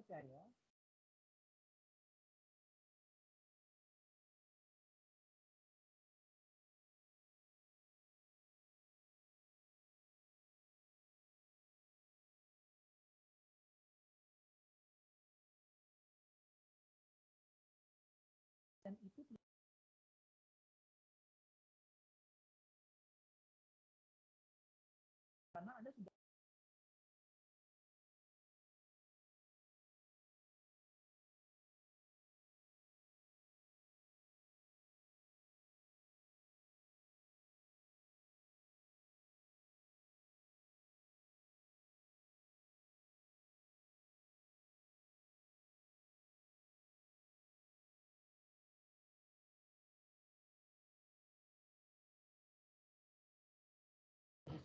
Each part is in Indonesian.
percaya dan itu karena Anda sudah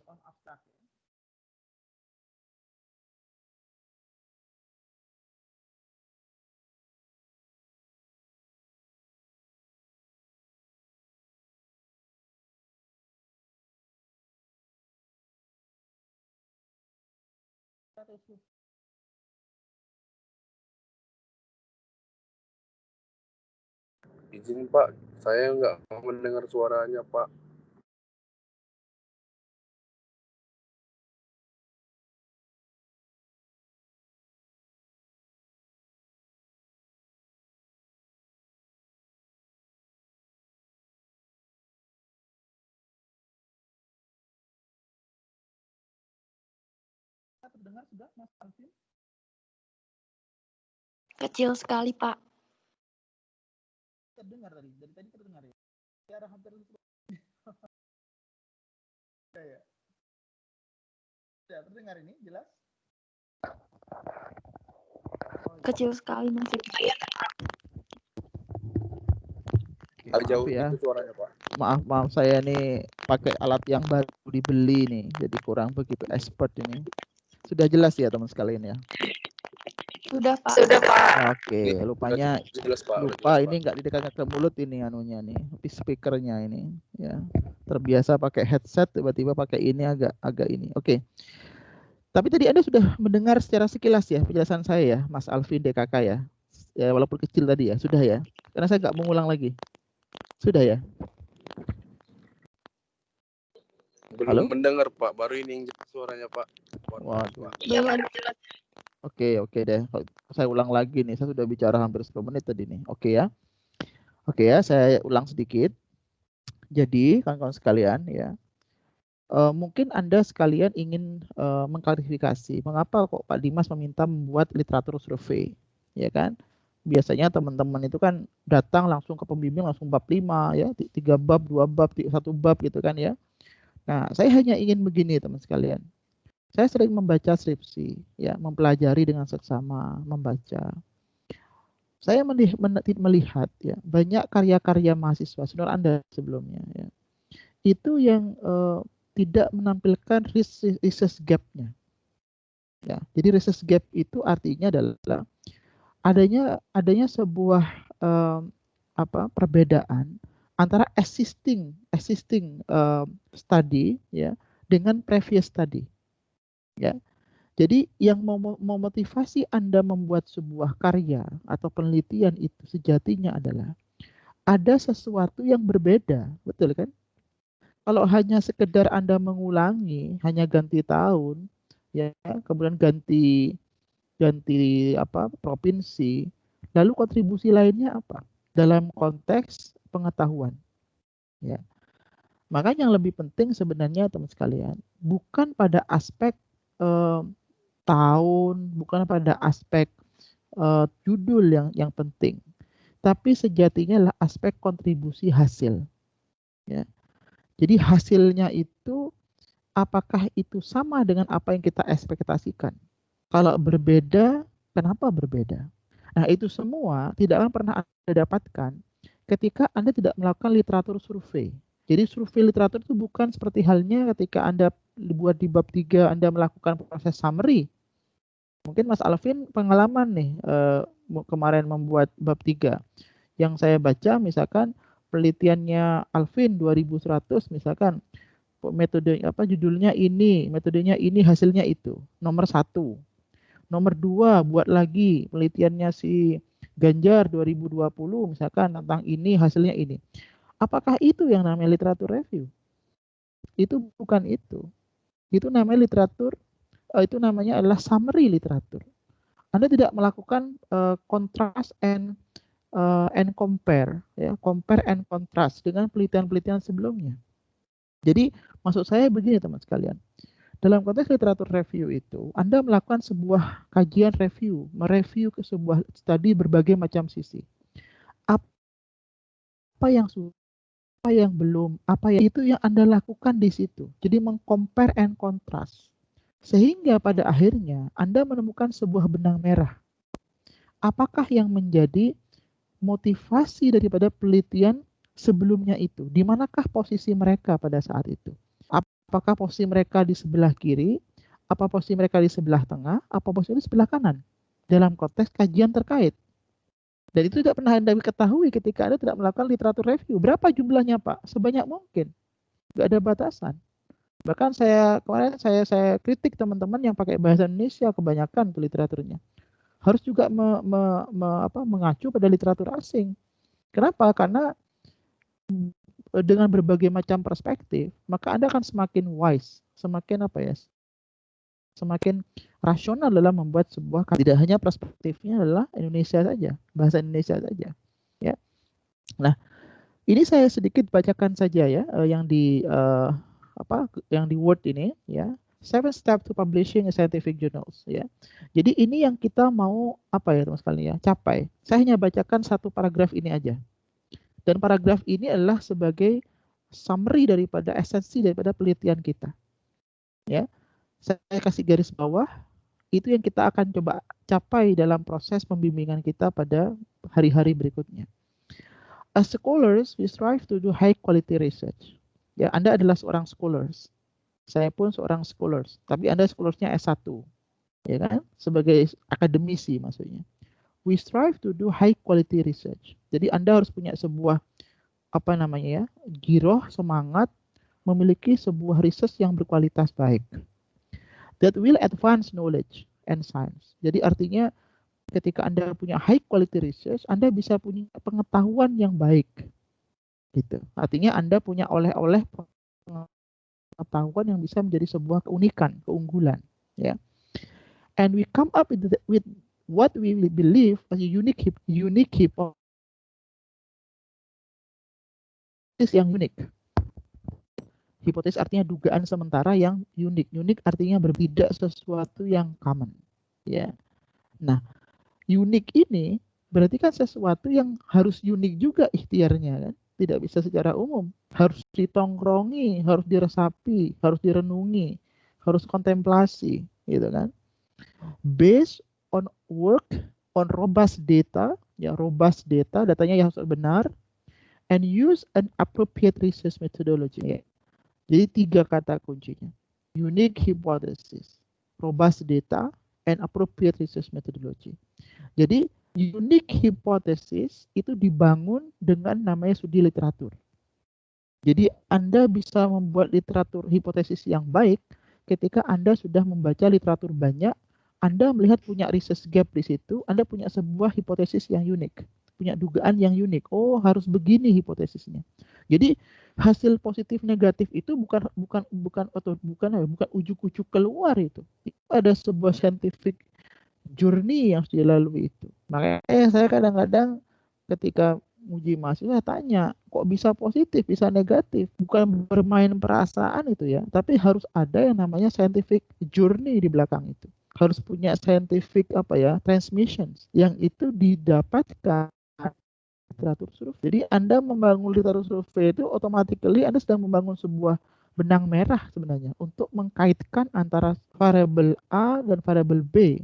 on abstrak ya. Izin Pak, saya nggak mendengar suaranya Pak. Terdengar sudah Mas Alvin? Kecil sekali, Pak. Terdengar tadi, dari tadi terdengar ya. Ya, hampir ya. Ya, terdengar ini jelas? Kecil sekali masih. Agak jauh ya. Itu suaranya Pak. Maaf saya nih pakai alat yang baru dibeli nih, jadi kurang begitu expert ini. Sudah jelas ya teman sekalian ya? Sudah Pak. Oke, lupanya jelas, Pak. lupa jelas, ini nggak didekatkan ke mulut ini anunya nih, tapi speakernya ini ya. Terbiasa pakai headset tiba-tiba pakai ini agak ini. Oke. Tapi tadi Anda sudah mendengar secara sekilas ya penjelasan saya ya, Mas Alvin DKK ya. Ya walaupun kecil tadi ya, sudah ya. Karena saya nggak mengulang lagi. Sudah ya? Belum mendengar Pak, baru ini suaranya Pak. Waduh. Iya jelas. Oke deh. Saya ulang lagi nih, saya sudah bicara hampir 10 menit tadi nih. Oke ya, saya ulang sedikit. Jadi kawan-kawan sekalian ya, mungkin Anda sekalian ingin mengklarifikasi mengapa kok Pak Dimas meminta membuat literatur survei, ya kan? Biasanya teman-teman itu kan datang langsung ke pembimbing langsung bab 5 ya, 3 bab, 2 bab, 1 bab gitu kan ya. Nah, saya hanya ingin begini teman sekalian. Saya sering membaca skripsi, ya, mempelajari dengan seksama, membaca. Saya melihat ya banyak karya-karya mahasiswa senior Anda sebelumnya ya. Itu yang tidak menampilkan research gap-nya. Ya, jadi research gap itu artinya adalah adanya sebuah perbedaan antara existing study ya dengan previous study. Ya. Jadi yang memotivasi Anda membuat sebuah karya atau penelitian itu sejatinya adalah ada sesuatu yang berbeda, betul kan? Kalau hanya sekedar Anda mengulangi, hanya ganti tahun, ya, kemudian ganti provinsi, lalu kontribusi lainnya apa? Dalam konteks pengetahuan, ya. Makanya yang lebih penting sebenarnya teman sekalian, bukan pada aspek tahun, bukan pada aspek judul yang penting, tapi sejatinya adalah aspek kontribusi hasil. Ya. Jadi hasilnya itu apakah itu sama dengan apa yang kita ekspektasikan? Kalau berbeda, kenapa berbeda? Nah, itu semua tidak akan pernah Anda dapatkan ketika Anda tidak melakukan literatur survei. Jadi survei literatur itu bukan seperti halnya ketika Anda dibuat di bab 3 Anda melakukan proses summary. Mungkin Mas Alvin pengalaman nih kemarin membuat bab 3. Yang saya baca misalkan penelitiannya Alvin 2100 misalkan metode judulnya ini, metodenya ini, hasilnya itu. Nomor 1. Nomor 2, buat lagi penelitiannya si Ganjar 2020 misalkan tentang ini, hasilnya ini. Apakah itu yang namanya literatur review? Itu bukan itu. Itu namanya literatur, itu namanya adalah summary literatur. Anda tidak melakukan contrast and compare, ya, compare and contrast dengan penelitian-penelitian sebelumnya. Jadi maksud saya begini teman sekalian, dalam konteks literatur review itu, Anda melakukan sebuah kajian review, mereview ke sebuah studi berbagai macam sisi. Apa yang sudah, apa yang belum, apa yang itu yang Anda lakukan di situ. Jadi meng-compare and contrast. Sehingga pada akhirnya Anda menemukan sebuah benang merah. Apakah yang menjadi motivasi daripada penelitian sebelumnya itu? Di manakah posisi mereka pada saat itu? Apakah posisi mereka di sebelah kiri? Apa posisi mereka di sebelah tengah? Apa posisi di sebelah kanan? Dalam konteks kajian terkait. Dan itu tidak pernah Anda ketahui ketika Anda tidak melakukan literatur review. Berapa jumlahnya, Pak? Sebanyak mungkin. Nggak ada batasan. Bahkan kemarin saya kritik teman-teman yang pakai bahasa Indonesia kebanyakan untuk literaturnya. Harus juga mengacu pada literatur asing. Kenapa? Karena dengan berbagai macam perspektif, maka Anda akan semakin wise, semakin semakin rasional dalam membuat sebuah, tidak hanya perspektifnya adalah Indonesia saja, bahasa Indonesia saja, ya. Nah, ini saya sedikit bacakan saja ya, yang di Word ini, ya. 7 steps to publishing a scientific journals, ya. Jadi ini yang kita mau teman sekalian ya, capai. Saya hanya bacakan satu paragraf ini aja. Dan paragraf ini adalah sebagai summary daripada esensi daripada penelitian kita. Ya. Saya kasih garis bawah, itu yang kita akan coba capai dalam proses pembimbingan kita pada hari-hari berikutnya. As scholars, we strive to do high quality research. Ya, Anda adalah seorang scholars. Saya pun seorang scholars, tapi Anda scholarsnya S1, ya kan? Sebagai akademisi maksudnya. We strive to do high quality research. Jadi Anda harus punya sebuah giroh, semangat memiliki sebuah research yang berkualitas baik. That will advance knowledge and science. Jadi artinya ketika Anda punya high quality research, Anda bisa punya pengetahuan yang baik. Gitu. Artinya Anda punya oleh-oleh pengetahuan yang bisa menjadi sebuah keunikan, keunggulan, ya. And we come up with what we believe as a unique hypothesis yang unik. Hipotesis artinya dugaan sementara yang unik. Unik artinya berbeda, sesuatu yang common, ya. Nah, unik ini berarti kan sesuatu yang harus unik juga ikhtiarnya kan. Tidak bisa secara umum, harus ditongkrongi, harus diresapi, harus direnungi, harus kontemplasi, gitu kan. Based on work on robust data, ya robust data, datanya yang harus benar, and use an appropriate research methodology. Ya. Jadi 3 kata kuncinya: unique hypothesis, robust data, and appropriate research methodology. Jadi unique hypothesis itu dibangun dengan namanya studi literatur. Jadi Anda bisa membuat literatur hipotesis yang baik ketika Anda sudah membaca literatur banyak, Anda melihat punya research gap di situ, Anda punya sebuah hipotesis yang unik, punya dugaan yang unik. Oh, harus begini hipotesisnya. Jadi hasil positif negatif itu bukan ujuk-ujuk keluar itu. Ada sebuah scientific journey yang sudah dilalui itu. Makanya saya kadang-kadang ketika uji mahasiswa tanya, kok bisa positif, bisa negatif? Bukan bermain perasaan itu ya, tapi harus ada yang namanya scientific journey di belakang itu. Harus punya scientific transmissions yang itu didapatkan literatur survei. Jadi Anda membangun literatur survei itu automatically Anda sedang membangun sebuah benang merah sebenarnya untuk mengkaitkan antara variabel A dan variabel B.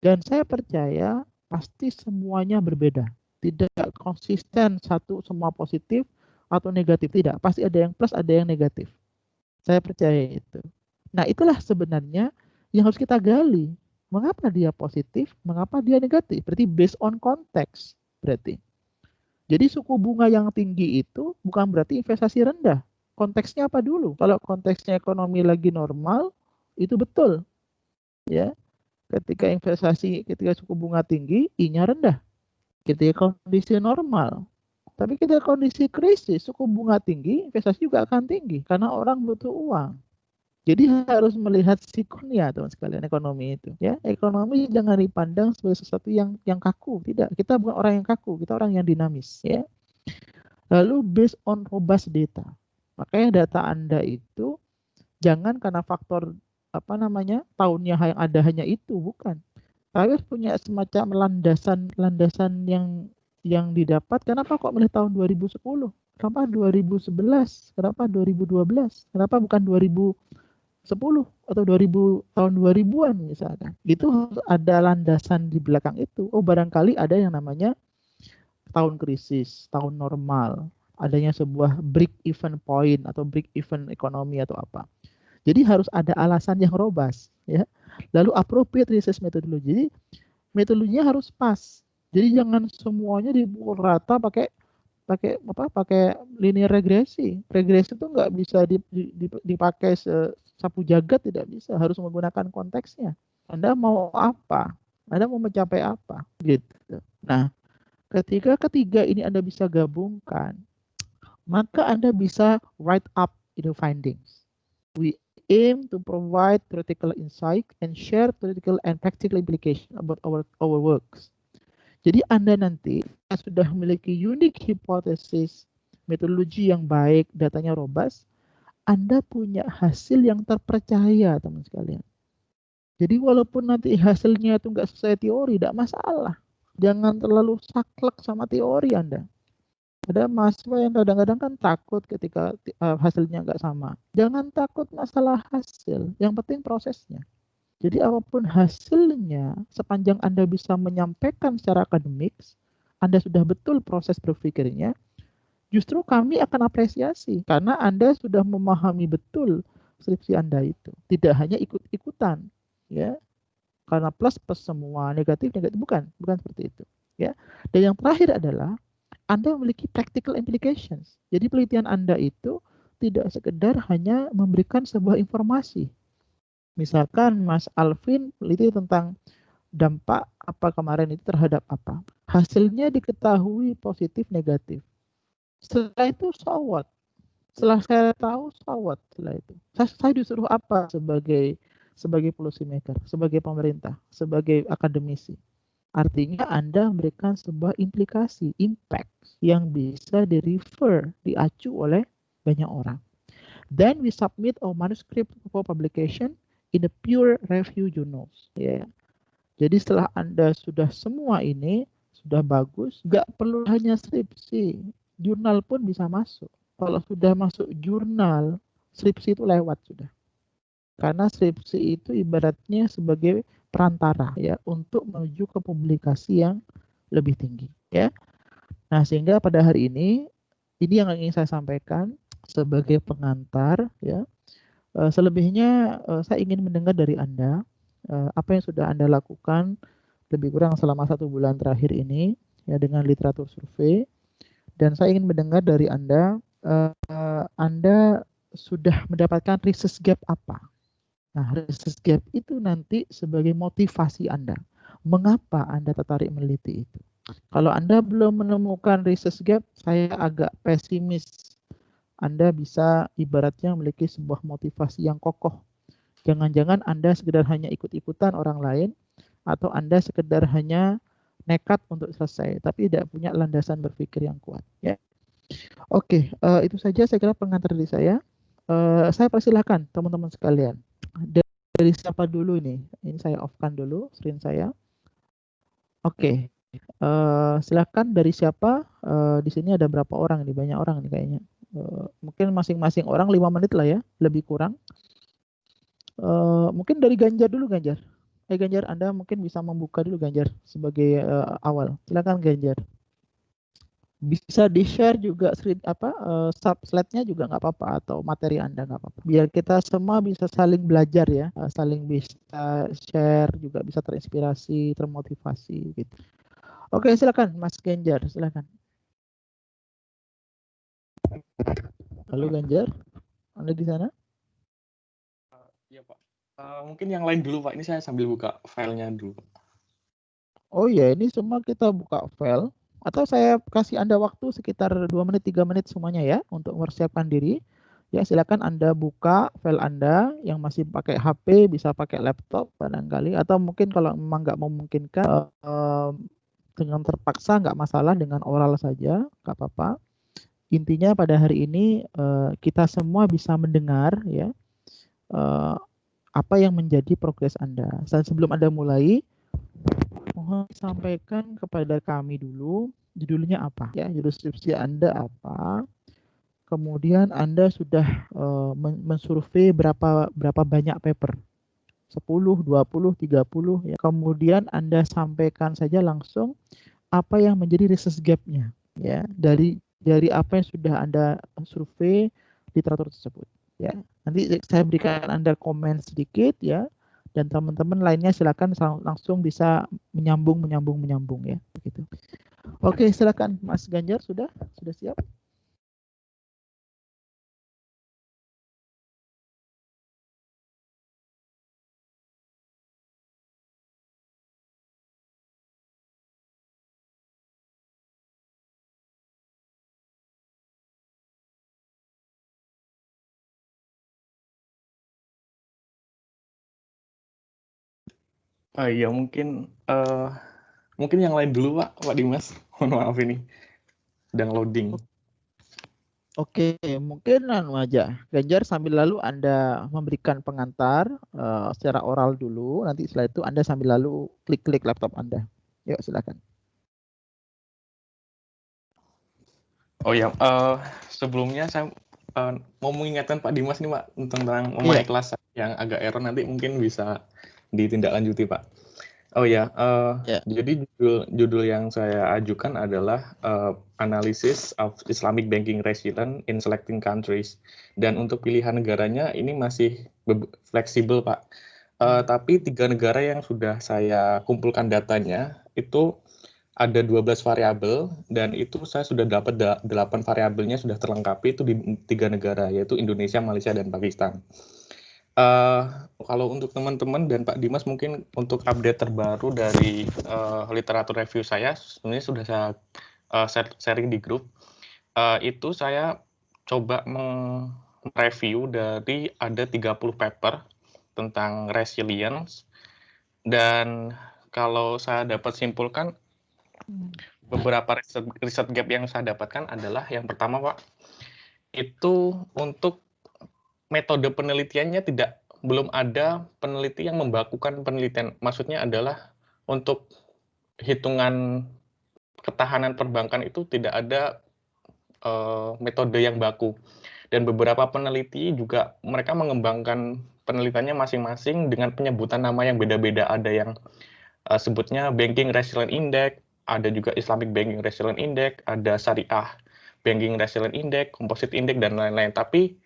Dan saya percaya pasti semuanya berbeda. Tidak konsisten satu semua positif atau negatif. Tidak. Pasti ada yang plus, ada yang negatif. Saya percaya itu. Nah, itulah sebenarnya yang harus kita gali. Mengapa dia positif? Mengapa dia negatif? Berarti based on context. Berarti. Jadi suku bunga yang tinggi itu bukan berarti investasi rendah. Konteksnya apa dulu? Kalau konteksnya ekonomi lagi normal, itu betul. Ya. Ketika suku bunga tinggi, I-nya rendah. Ketika kondisi normal. Tapi ketika kondisi krisis, suku bunga tinggi, investasi juga akan tinggi karena orang butuh uang. Jadi harus melihat sikonnya, teman sekalian, ekonomi itu. Ya, ekonomi jangan dipandang sebagai sesuatu yang kaku. Tidak, kita bukan orang yang kaku, kita orang yang dinamis. Ya. Lalu based on robust data. Makanya data Anda itu jangan karena faktor tahunnya yang ada hanya itu, bukan. Tapi harus punya semacam landasan yang didapat. Kenapa kok milih tahun 2010? Kenapa 2011? Kenapa 2012? Kenapa bukan 2010 atau tahun 2000-an misalkan? Itu harus ada landasan di belakang itu. Oh, barangkali ada yang namanya tahun krisis, tahun normal, adanya sebuah break even point atau break even ekonomi atau apa. Jadi harus ada alasan yang robust, ya. Lalu appropriate research methodology. Jadi metodologinya harus pas. Jadi jangan semuanya dipukul rata pakai linear regresi. Regresi itu nggak bisa dipakai sapu jagat, tidak bisa. Harus menggunakan konteksnya. Anda mau apa? Anda mau mencapai apa? Gitu. Nah, ketika ketiga ini Anda bisa gabungkan, maka Anda bisa write up the findings. We aim to provide theoretical insight and share theoretical and practical implication about our works. Jadi Anda nanti sudah memiliki unique hypothesis, metodologi yang baik, datanya robust, Anda punya hasil yang terpercaya, teman sekalian. Jadi walaupun nanti hasilnya itu nggak sesuai teori, tidak masalah. Jangan terlalu saklek sama teori Anda. Ada mahasiswa yang kadang-kadang kan takut ketika hasilnya nggak sama. Jangan takut masalah hasil, yang penting prosesnya. Jadi apapun hasilnya, sepanjang Anda bisa menyampaikan secara akademik, Anda sudah betul proses berpikirnya, justru kami akan apresiasi karena Anda sudah memahami betul skripsi Anda itu. Tidak hanya ikut-ikutan, ya. Karena plus semua, negatif bukan seperti itu, ya. Dan yang terakhir adalah Anda memiliki practical implications. Jadi penelitian Anda itu tidak sekedar hanya memberikan sebuah informasi. Misalkan Mas Alvin teliti tentang dampak apa kemarin itu terhadap apa. Hasilnya diketahui positif negatif. Setelah itu so what? Setelah saya tahu so what setelah itu. Saya disuruh apa sebagai policy maker, sebagai pemerintah, sebagai akademisi. Artinya Anda memberikan sebuah implikasi, impact yang bisa diacu oleh banyak orang. Then we submit our manuscript for publication in the peer review journals. Ya. Jadi setelah Anda sudah semua ini, sudah bagus, nggak perlu hanya skripsi, jurnal pun bisa masuk. Kalau sudah masuk jurnal, skripsi itu lewat sudah. Karena skripsi itu ibaratnya sebagai perantara ya untuk menuju ke publikasi yang lebih tinggi ya. Nah, sehingga pada hari ini yang ingin saya sampaikan sebagai pengantar ya. Selebihnya saya ingin mendengar dari Anda apa yang sudah Anda lakukan lebih kurang selama 1 bulan terakhir ini ya dengan literatur survei, dan saya ingin mendengar dari Anda Anda sudah mendapatkan research gap apa. Nah, research gap itu nanti sebagai motivasi Anda. Mengapa Anda tertarik meneliti itu? Kalau Anda belum menemukan research gap, saya agak pesimis. Anda bisa ibaratnya memiliki sebuah motivasi yang kokoh. Jangan-jangan Anda sekedar hanya ikut-ikutan orang lain, atau Anda sekedar hanya nekat untuk selesai, tapi tidak punya landasan berpikir yang kuat. Ya. Oke, itu saja saya kira pengantar dari saya. Saya persilahkan teman-teman sekalian. Dari siapa dulu ini? Ini saya off-kan dulu screen saya. Oke, silakan dari siapa? Di sini ada berapa orang nih? Banyak orang nih kayaknya. Mungkin masing-masing orang 5 menit lah ya, lebih kurang. Mungkin dari Ganjar dulu, Ganjar. Ganjar, Anda mungkin bisa membuka dulu Ganjar sebagai awal. Silakan Ganjar. Bisa di-share juga slide-nya juga nggak apa-apa, atau materi Anda nggak apa-apa. Biar kita semua bisa saling belajar ya, saling bisa share, juga bisa terinspirasi, termotivasi gitu. Oke, silakan Mas Ganjar, silakan. Halo Ganjar, Anda di sana? Iya Pak. Mungkin yang lain dulu, Pak. Ini saya sambil buka filenya dulu. Oh iya, ini semua kita buka file. Atau saya kasih Anda waktu sekitar 2 menit, 3 menit semuanya ya, untuk mempersiapkan diri. Ya, silakan Anda buka file Anda yang masih pakai HP, bisa pakai laptop barangkali. Atau mungkin kalau memang nggak memungkinkan, dengan terpaksa nggak masalah, dengan oral saja, nggak apa-apa. Intinya pada hari ini kita semua bisa mendengar ya apa yang menjadi progres Anda. Sebelum Anda mulai, mohon sampaikan kepada kami dulu judulnya apa ya, judul skripsi Anda apa. Kemudian Anda sudah mensurvei berapa banyak paper. 10, 20, 30 ya. Kemudian Anda sampaikan saja langsung apa yang menjadi research gap-nya ya, dari apa yang sudah Anda survei literatur tersebut ya. Nanti saya berikan Anda komen sedikit ya, dan teman-teman lainnya silakan langsung bisa menyambung ya begitu. Oke, silakan Mas Ganjar, sudah siap? Iya, mungkin yang lain dulu, Pak Dimas. Mohon maaf ini sedang loading. Oke, mungkin aja Ganjar sambil lalu Anda memberikan pengantar secara oral dulu, nanti setelah itu Anda sambil lalu klik laptop Anda. Yuk, silakan. Oh ya, sebelumnya saya mau mengingatkan Pak Dimas nih, Pak, tentang memulai kelas yang agak error, nanti mungkin bisa ditindaklanjuti, Pak. Oh ya, jadi judul yang saya ajukan adalah Analysis of Islamic Banking Resilience in Selecting Countries. Dan untuk pilihan negaranya ini masih fleksibel, Pak. Tapi 3 negara yang sudah saya kumpulkan datanya itu ada 12 variabel, dan itu saya sudah dapat 8 variabelnya sudah terlengkapi itu di 3 negara, yaitu Indonesia, Malaysia, dan Pakistan. Kalau untuk teman-teman dan Pak Dimas, mungkin untuk update terbaru dari literatur review saya, sebenarnya sudah saya sharing di grup. Itu saya coba mereview dari ada 30 paper tentang resilience, dan kalau saya dapat simpulkan, beberapa riset gap yang saya dapatkan adalah yang pertama, Pak, itu untuk metode penelitiannya belum ada peneliti yang membakukan penelitian. Maksudnya adalah untuk hitungan ketahanan perbankan itu tidak ada metode yang baku. Dan beberapa peneliti juga mereka mengembangkan penelitiannya masing-masing dengan penyebutan nama yang beda-beda. Ada yang sebutnya Banking Resilience Index, ada juga Islamic Banking Resilience Index, ada Syariah Banking Resilience Index, Composite Index, dan lain-lain. Tapi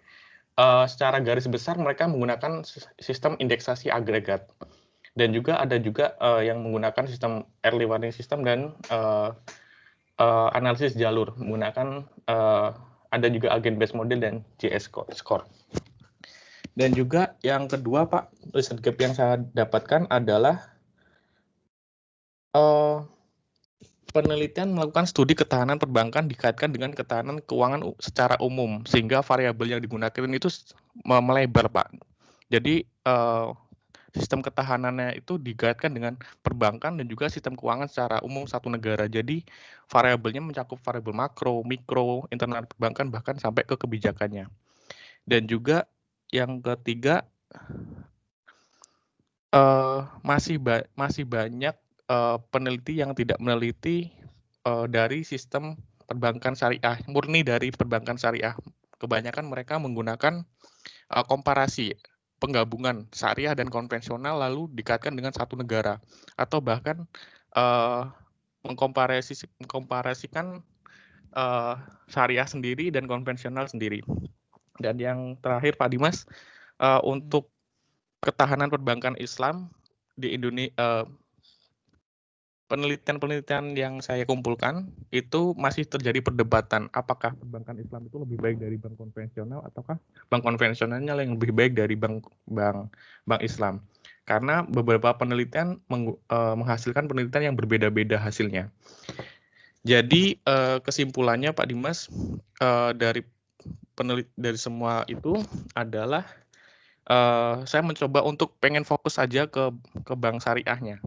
secara garis besar mereka menggunakan sistem indeksasi agregat. Dan juga ada yang menggunakan sistem early warning system dan analisis jalur, menggunakan ada juga agent based model dan JS score. Dan juga yang kedua, Pak, riset gap yang saya dapatkan adalah penelitian melakukan studi ketahanan perbankan dikaitkan dengan ketahanan keuangan secara umum, sehingga variabel yang digunakan itu melebar, Pak. Jadi sistem ketahanannya itu dikaitkan dengan perbankan dan juga sistem keuangan secara umum satu negara. Jadi variabelnya mencakup variabel makro, mikro, internal perbankan, bahkan sampai ke kebijakannya. Dan juga yang ketiga, masih banyak peneliti yang tidak meneliti dari sistem perbankan syariah, murni dari perbankan syariah. Kebanyakan mereka menggunakan komparasi penggabungan syariah dan konvensional lalu dikaitkan dengan satu negara, atau bahkan mengkomparasikan syariah sendiri dan konvensional sendiri. Dan yang terakhir, Pak Dimas, untuk ketahanan perbankan Islam di Indonesia, penelitian-penelitian yang saya kumpulkan itu masih terjadi perdebatan apakah perbankan Islam itu lebih baik dari bank konvensional ataukah bank konvensionalnya yang lebih baik dari bank Islam. Karena beberapa penelitian menghasilkan penelitian yang berbeda-beda hasilnya. Jadi kesimpulannya Pak Dimas dari semua itu adalah saya mencoba untuk pengen fokus saja ke bank syariahnya,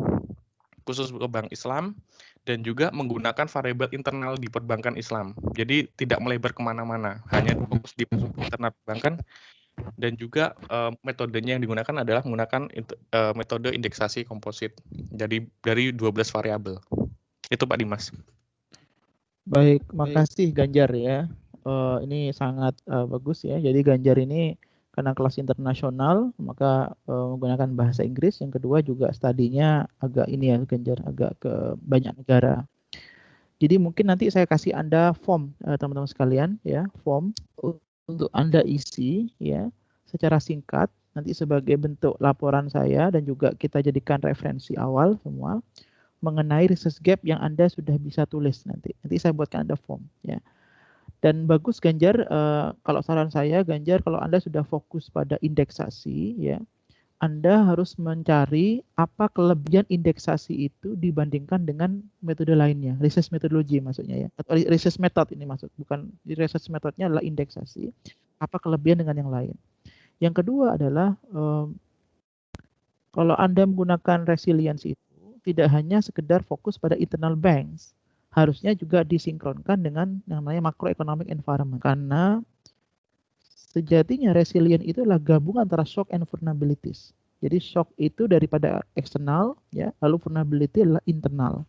khusus ke bank Islam, dan juga menggunakan variabel internal di perbankan Islam. Jadi tidak melebar kemana-mana, hanya fokus di internal perbankan, dan juga metodenya yang digunakan adalah menggunakan metode indeksasi komposit. Jadi dari 12 variabel. Itu Pak Dimas. Baik, makasih Ganjar ya. Ini sangat bagus ya. Jadi Ganjar ini karena kelas internasional, maka menggunakan bahasa Inggris. Yang kedua juga studinya agak ini ya Ganjar, agak ke banyak negara. Jadi mungkin nanti saya kasih Anda form teman-teman sekalian ya, form untuk Anda isi ya secara singkat nanti sebagai bentuk laporan saya dan juga kita jadikan referensi awal semua mengenai research gap yang Anda sudah bisa tulis nanti. Nanti saya buatkan Anda form ya. Dan bagus Ganjar, kalau saran saya Ganjar, kalau Anda sudah fokus pada indeksasi ya, Anda harus mencari apa kelebihan indeksasi itu dibandingkan dengan metode lainnya, research methodology maksudnya ya, atau research method ini maksud, bukan research methodnya adalah indeksasi, apa kelebihan dengan yang lain. Yang kedua adalah kalau Anda menggunakan resilience itu tidak hanya sekedar fokus pada internal banks, harusnya juga disinkronkan dengan yang namanya macroeconomic environment, karena sejatinya resilient itu adalah gabungan antara shock and vulnerabilities. Jadi shock itu daripada eksternal, ya, lalu vulnerability adalah internal.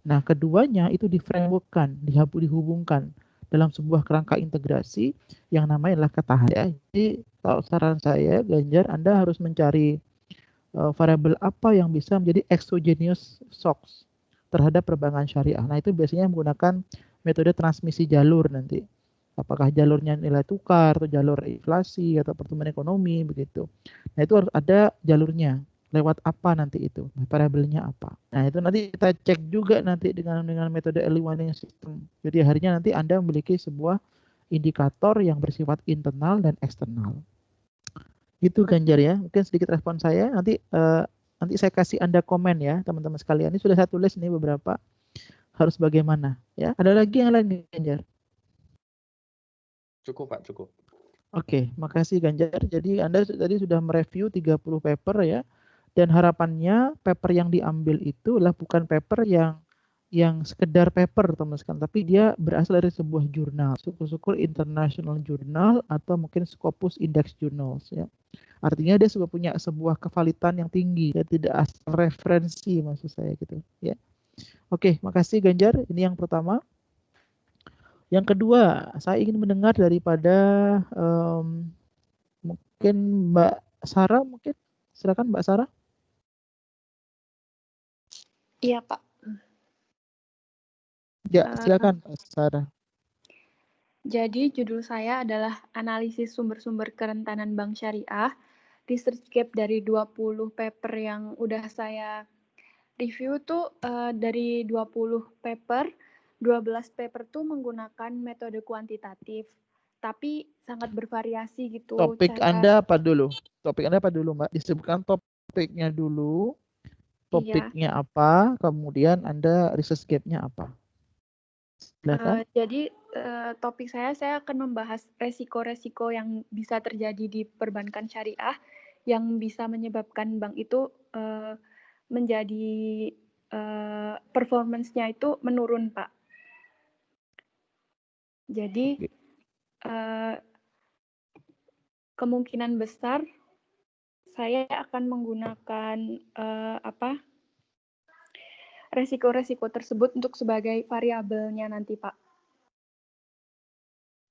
Nah, keduanya itu di-framework-kan, dihubungkan dalam sebuah kerangka integrasi yang namanya adalah ketahanan. Jadi, kalau saran saya, Ganjar, Anda harus mencari variabel apa yang bisa menjadi exogenous shocks terhadap perbankan syariah. Nah, itu biasanya menggunakan metode transmisi jalur nanti. Apakah jalurnya nilai tukar atau jalur inflasi atau pertumbuhan ekonomi begitu. Nah, itu harus ada jalurnya. Lewat apa nanti itu? Variabelnya apa? Nah, itu nanti kita cek juga nanti dengan metode early warning system. Jadi akhirnya nanti Anda memiliki sebuah indikator yang bersifat internal dan eksternal. Gitu Ganjar ya. Mungkin sedikit respon saya. Nanti saya kasih Anda komen ya, teman-teman sekalian. Ini sudah saya tulis nih beberapa. Harus bagaimana ya? Ada lagi yang lain Ganjar? Cukup Pak, cukup. Oke, makasih Ganjar. Jadi Anda tadi sudah mereview 30 paper ya. Dan harapannya paper yang diambil itu adalah bukan paper yang sekedar paper teman-teman sekalian, tapi dia berasal dari sebuah jurnal, syukur-syukur international journal atau mungkin Scopus Index Journals ya. Artinya dia sudah punya sebuah kevalitan yang tinggi, ya, tidak asal referensi maksud saya gitu ya. Oke, makasih Ganjar. Ini yang pertama. Yang kedua, saya ingin mendengar daripada mungkin Mbak Sarah, mungkin silakan Mbak Sarah. Iya Pak. Ya, silakan Mbak Sarah. Jadi judul saya adalah analisis sumber-sumber kerentanan bank syariah, research gap dari 20 paper yang udah saya review tuh dari 20 paper, 12 paper tuh menggunakan metode kuantitatif, tapi sangat bervariasi gitu. Topik Anda apa dulu? Topik Anda apa dulu, Mbak? Disebutkan topiknya dulu. Topiknya apa? Kemudian Anda research gap-nya apa? Jadi topik saya akan membahas resiko-resiko yang bisa terjadi di perbankan syariah yang bisa menyebabkan bank itu menjadi performance-nya itu menurun, Pak. Jadi kemungkinan besar saya akan menggunakan resiko-resiko tersebut untuk sebagai variabelnya nanti, Pak.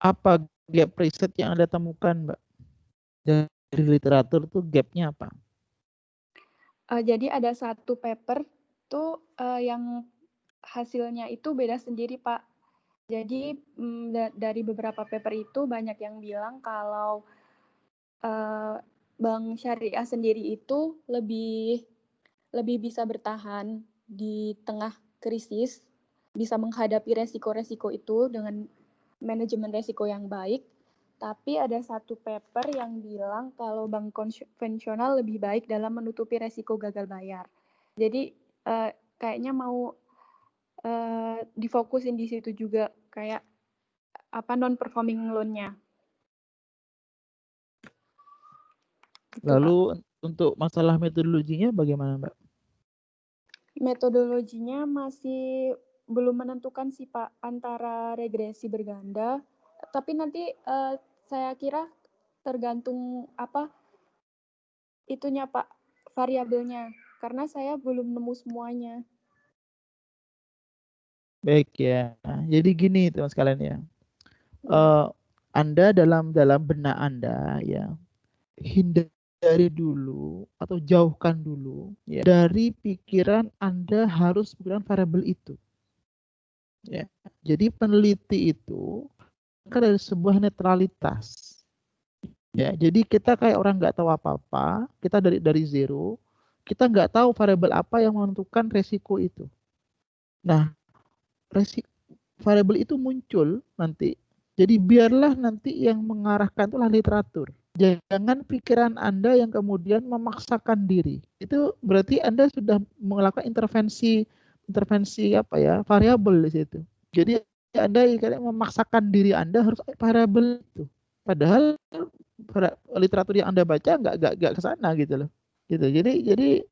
Apa gap riset yang Anda temukan, Mbak? Dari literatur tuh gap-nya apa? Jadi ada satu paper tuh yang hasilnya itu beda sendiri, Pak. Jadi dari beberapa paper itu banyak yang bilang kalau bank syariah sendiri itu lebih bisa bertahan di tengah krisis bisa menghadapi resiko-resiko itu dengan manajemen resiko yang baik. Tapi ada satu paper yang bilang kalau bank konvensional lebih baik dalam menutupi resiko gagal bayar. Jadi kayaknya mau difokusin di situ juga kayak non-performing loan-nya. Gitu, Lalu untuk masalah metodologinya bagaimana, Mbak? Metodologinya masih belum menentukan sih Pak antara regresi berganda. Tapi nanti saya kira tergantung itunya Pak, variabelnya. Karena saya belum nemu semuanya. Baik ya. Jadi gini teman sekalian ya. Anda dalam benak Anda ya, hindari dulu atau jauhkan dulu ya dari pikiran Anda harus menggunakan variabel itu. Ya. Jadi peneliti itu kan dari sebuah netralitas. Ya, jadi kita kayak orang nggak tahu apa-apa, kita dari zero, kita nggak tahu variabel apa yang menentukan resiko itu. Nah, variabel itu muncul nanti. Jadi biarlah nanti yang mengarahkan itulah literatur. Jangan pikiran Anda yang kemudian memaksakan diri. Itu berarti Anda sudah melakukan intervensi variabel di situ. Jadi Anda memaksakan diri Anda harus variabel itu. Padahal literatur yang Anda baca nggak ke sana gitu loh. Gitu. Jadi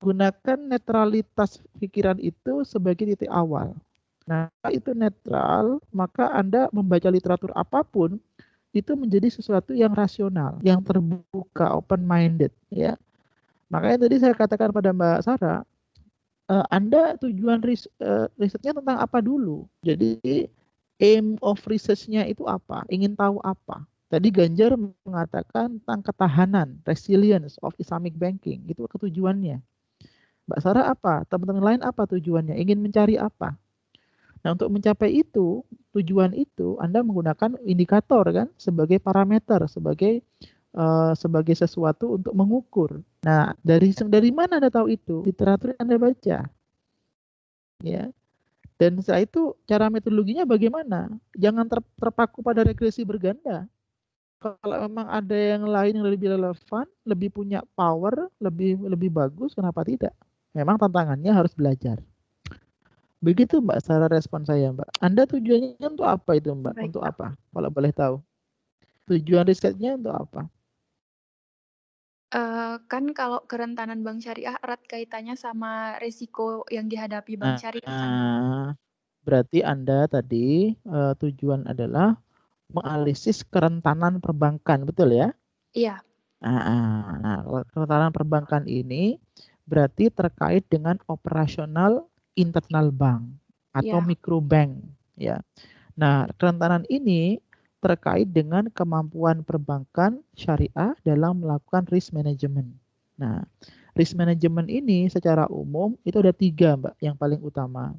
gunakan netralitas pikiran itu sebagai titik awal. Nah, itu netral, maka Anda membaca literatur apapun itu menjadi sesuatu yang rasional, yang terbuka, open-minded, ya. Makanya tadi saya katakan pada Mbak Sarah, Anda tujuan risetnya tentang apa dulu. Jadi aim of research-nya itu apa? Ingin tahu apa? Tadi Ganjar mengatakan tentang ketahanan, resilience of Islamic banking, itu ketujuannya. Mbak Sarah apa? Teman-teman lain apa tujuannya? Ingin mencari apa? Nah, untuk mencapai itu, tujuan itu Anda menggunakan indikator kan sebagai parameter, sebagai sesuatu untuk mengukur. Nah, dari mana Anda tahu itu? Literatur yang Anda baca. Ya. Dan setelah itu cara metodologinya bagaimana? Jangan terpaku pada regresi berganda. Kalau memang ada yang lain yang lebih relevan, lebih punya power, lebih bagus, kenapa tidak? Memang tantangannya harus belajar. Begitu Mbak Sarah respon saya, Mbak. Anda tujuannya untuk apa itu, Mbak? Baik, untuk Pak. apa? Kalau boleh tahu. Tujuan risetnya untuk apa? Kan kalau kerentanan bank syariah erat kaitannya sama risiko yang dihadapi bank syariah kan. Berarti Anda tadi tujuan adalah menganalisis kerentanan perbankan, betul ya? Iya. Nah, kerentanan perbankan ini berarti terkait dengan operasional internal bank atau mikrobank, ya. Nah, kerentanan ini terkait dengan kemampuan perbankan syariah dalam melakukan risk management. Nah, risk management ini secara umum itu ada 3, Mbak, yang paling utama.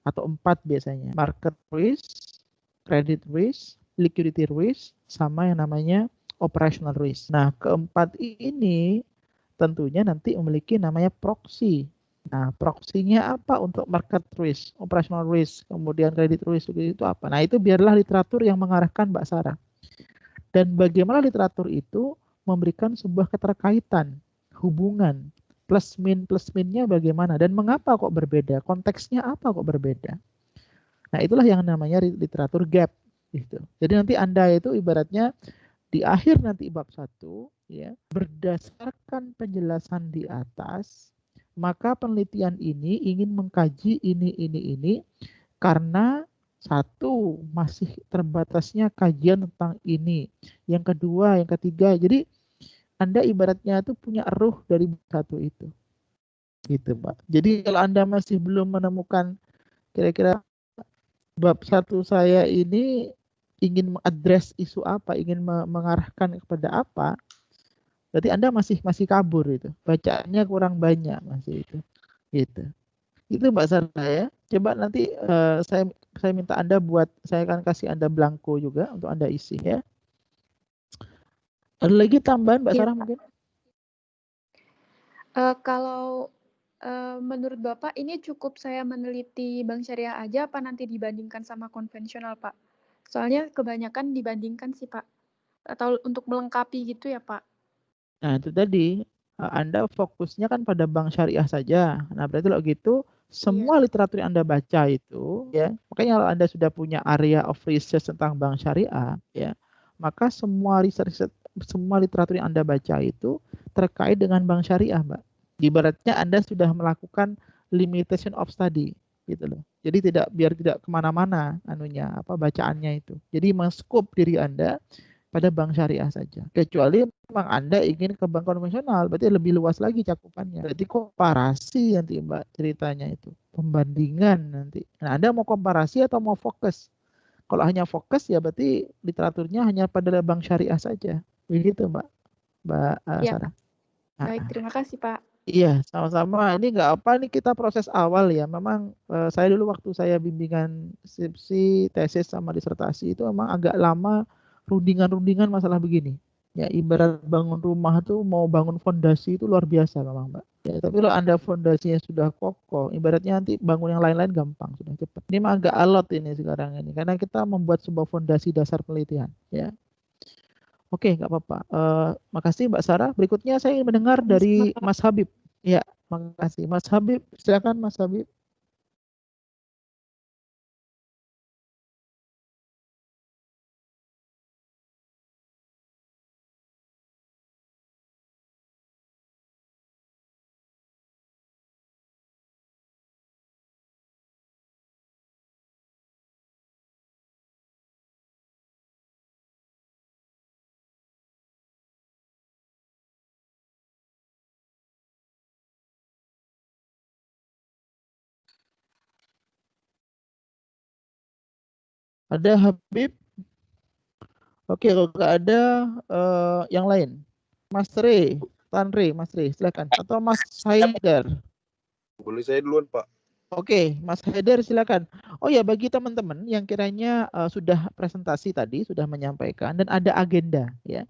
Atau 4 biasanya. Market risk, credit risk, liquidity risk, sama yang namanya operational risk. Nah, keempat ini tentunya nanti memiliki namanya proxy. Nah, proksinya apa untuk market risk, operational risk, kemudian credit risk itu apa? Nah, itu biarlah literatur yang mengarahkan Mbak Sarah. Dan bagaimana literatur itu memberikan sebuah keterkaitan, hubungan, plus minnya bagaimana dan mengapa kok berbeda, konteksnya apa kok berbeda. Nah, itulah yang namanya literatur gap gitu. Jadi nanti Anda itu ibaratnya di akhir nanti bab 1 ya, berdasarkan penjelasan di atas, maka penelitian ini ingin mengkaji ini karena satu, masih terbatasnya kajian tentang ini. Yang kedua, yang ketiga. Jadi Anda ibaratnya itu punya ruh dari satu itu. Gitu, Pak. Jadi kalau Anda masih belum menemukan kira-kira bab 1 saya ini ingin mengadres isu apa, ingin mengarahkan kepada apa, berarti Anda masih kabur itu. Bacaannya kurang banyak masih itu. Gitu. Itu Mbak Sarah ya. Coba nanti saya minta Anda saya akan kasih Anda blanko juga untuk Anda isi ya. Ada lagi tambahan Mbak Sarah mungkin? Kalau menurut Bapak ini cukup saya meneliti bank syariah aja apa nanti dibandingkan sama konvensional, Pak? Soalnya kebanyakan dibandingkan sih, Pak. Atau untuk melengkapi gitu ya, Pak? Nah, itu tadi Anda fokusnya kan pada bank syariah saja. Nah, berarti kalau gitu semua literatur yang Anda baca itu ya, makanya kalau Anda sudah punya area of research tentang bank syariah ya, maka semua semua literatur yang Anda baca itu terkait dengan bank syariah, Mbak. Ibaratnya Anda sudah melakukan limitation of study gitu loh. Jadi biar tidak kemana-mana anunya bacaannya itu. Jadi men-scope diri Anda pada bank syariah saja. Kecuali memang Anda ingin ke bank konvensional, berarti lebih luas lagi cakupannya. Berarti komparasi nanti Mbak ceritanya itu. Pembandingan nanti. Nah, Anda mau komparasi atau mau fokus? Kalau hanya fokus ya berarti literaturnya hanya pada bank syariah saja. Begitu Mbak Ya, Sarah. baik, terima kasih Pak. Iya, sama-sama. Ini nggak apa, ini kita proses awal ya. Memang saya dulu waktu saya bimbingan skripsi, tesis sama disertasi itu memang agak lama rundingan-rundingan masalah begini. Ya, ibarat bangun rumah tuh mau bangun fondasi itu luar biasa memang, Mbak. Ya, tapi kalau Anda fondasinya sudah kokoh, ibaratnya nanti bangun yang lain-lain gampang, sudah cepat. Ini mah agak alot ini sekarang ini karena kita membuat sebuah fondasi dasar penelitian, ya. Oke, nggak apa-apa. Makasih Mbak Sarah. Berikutnya saya ingin mendengar dari Mas Habib. Ya, makasih. Mas Habib, silakan Mas Habib. Ada Habib? Oke, kalau nggak ada yang lain. Mas Re, Mas Re, silakan. Atau Mas Haidar. Boleh saya duluan, Pak? Oke, Mas Haidar silakan. Oh ya, bagi teman-teman yang kiranya sudah presentasi tadi, sudah menyampaikan dan ada agenda, ya.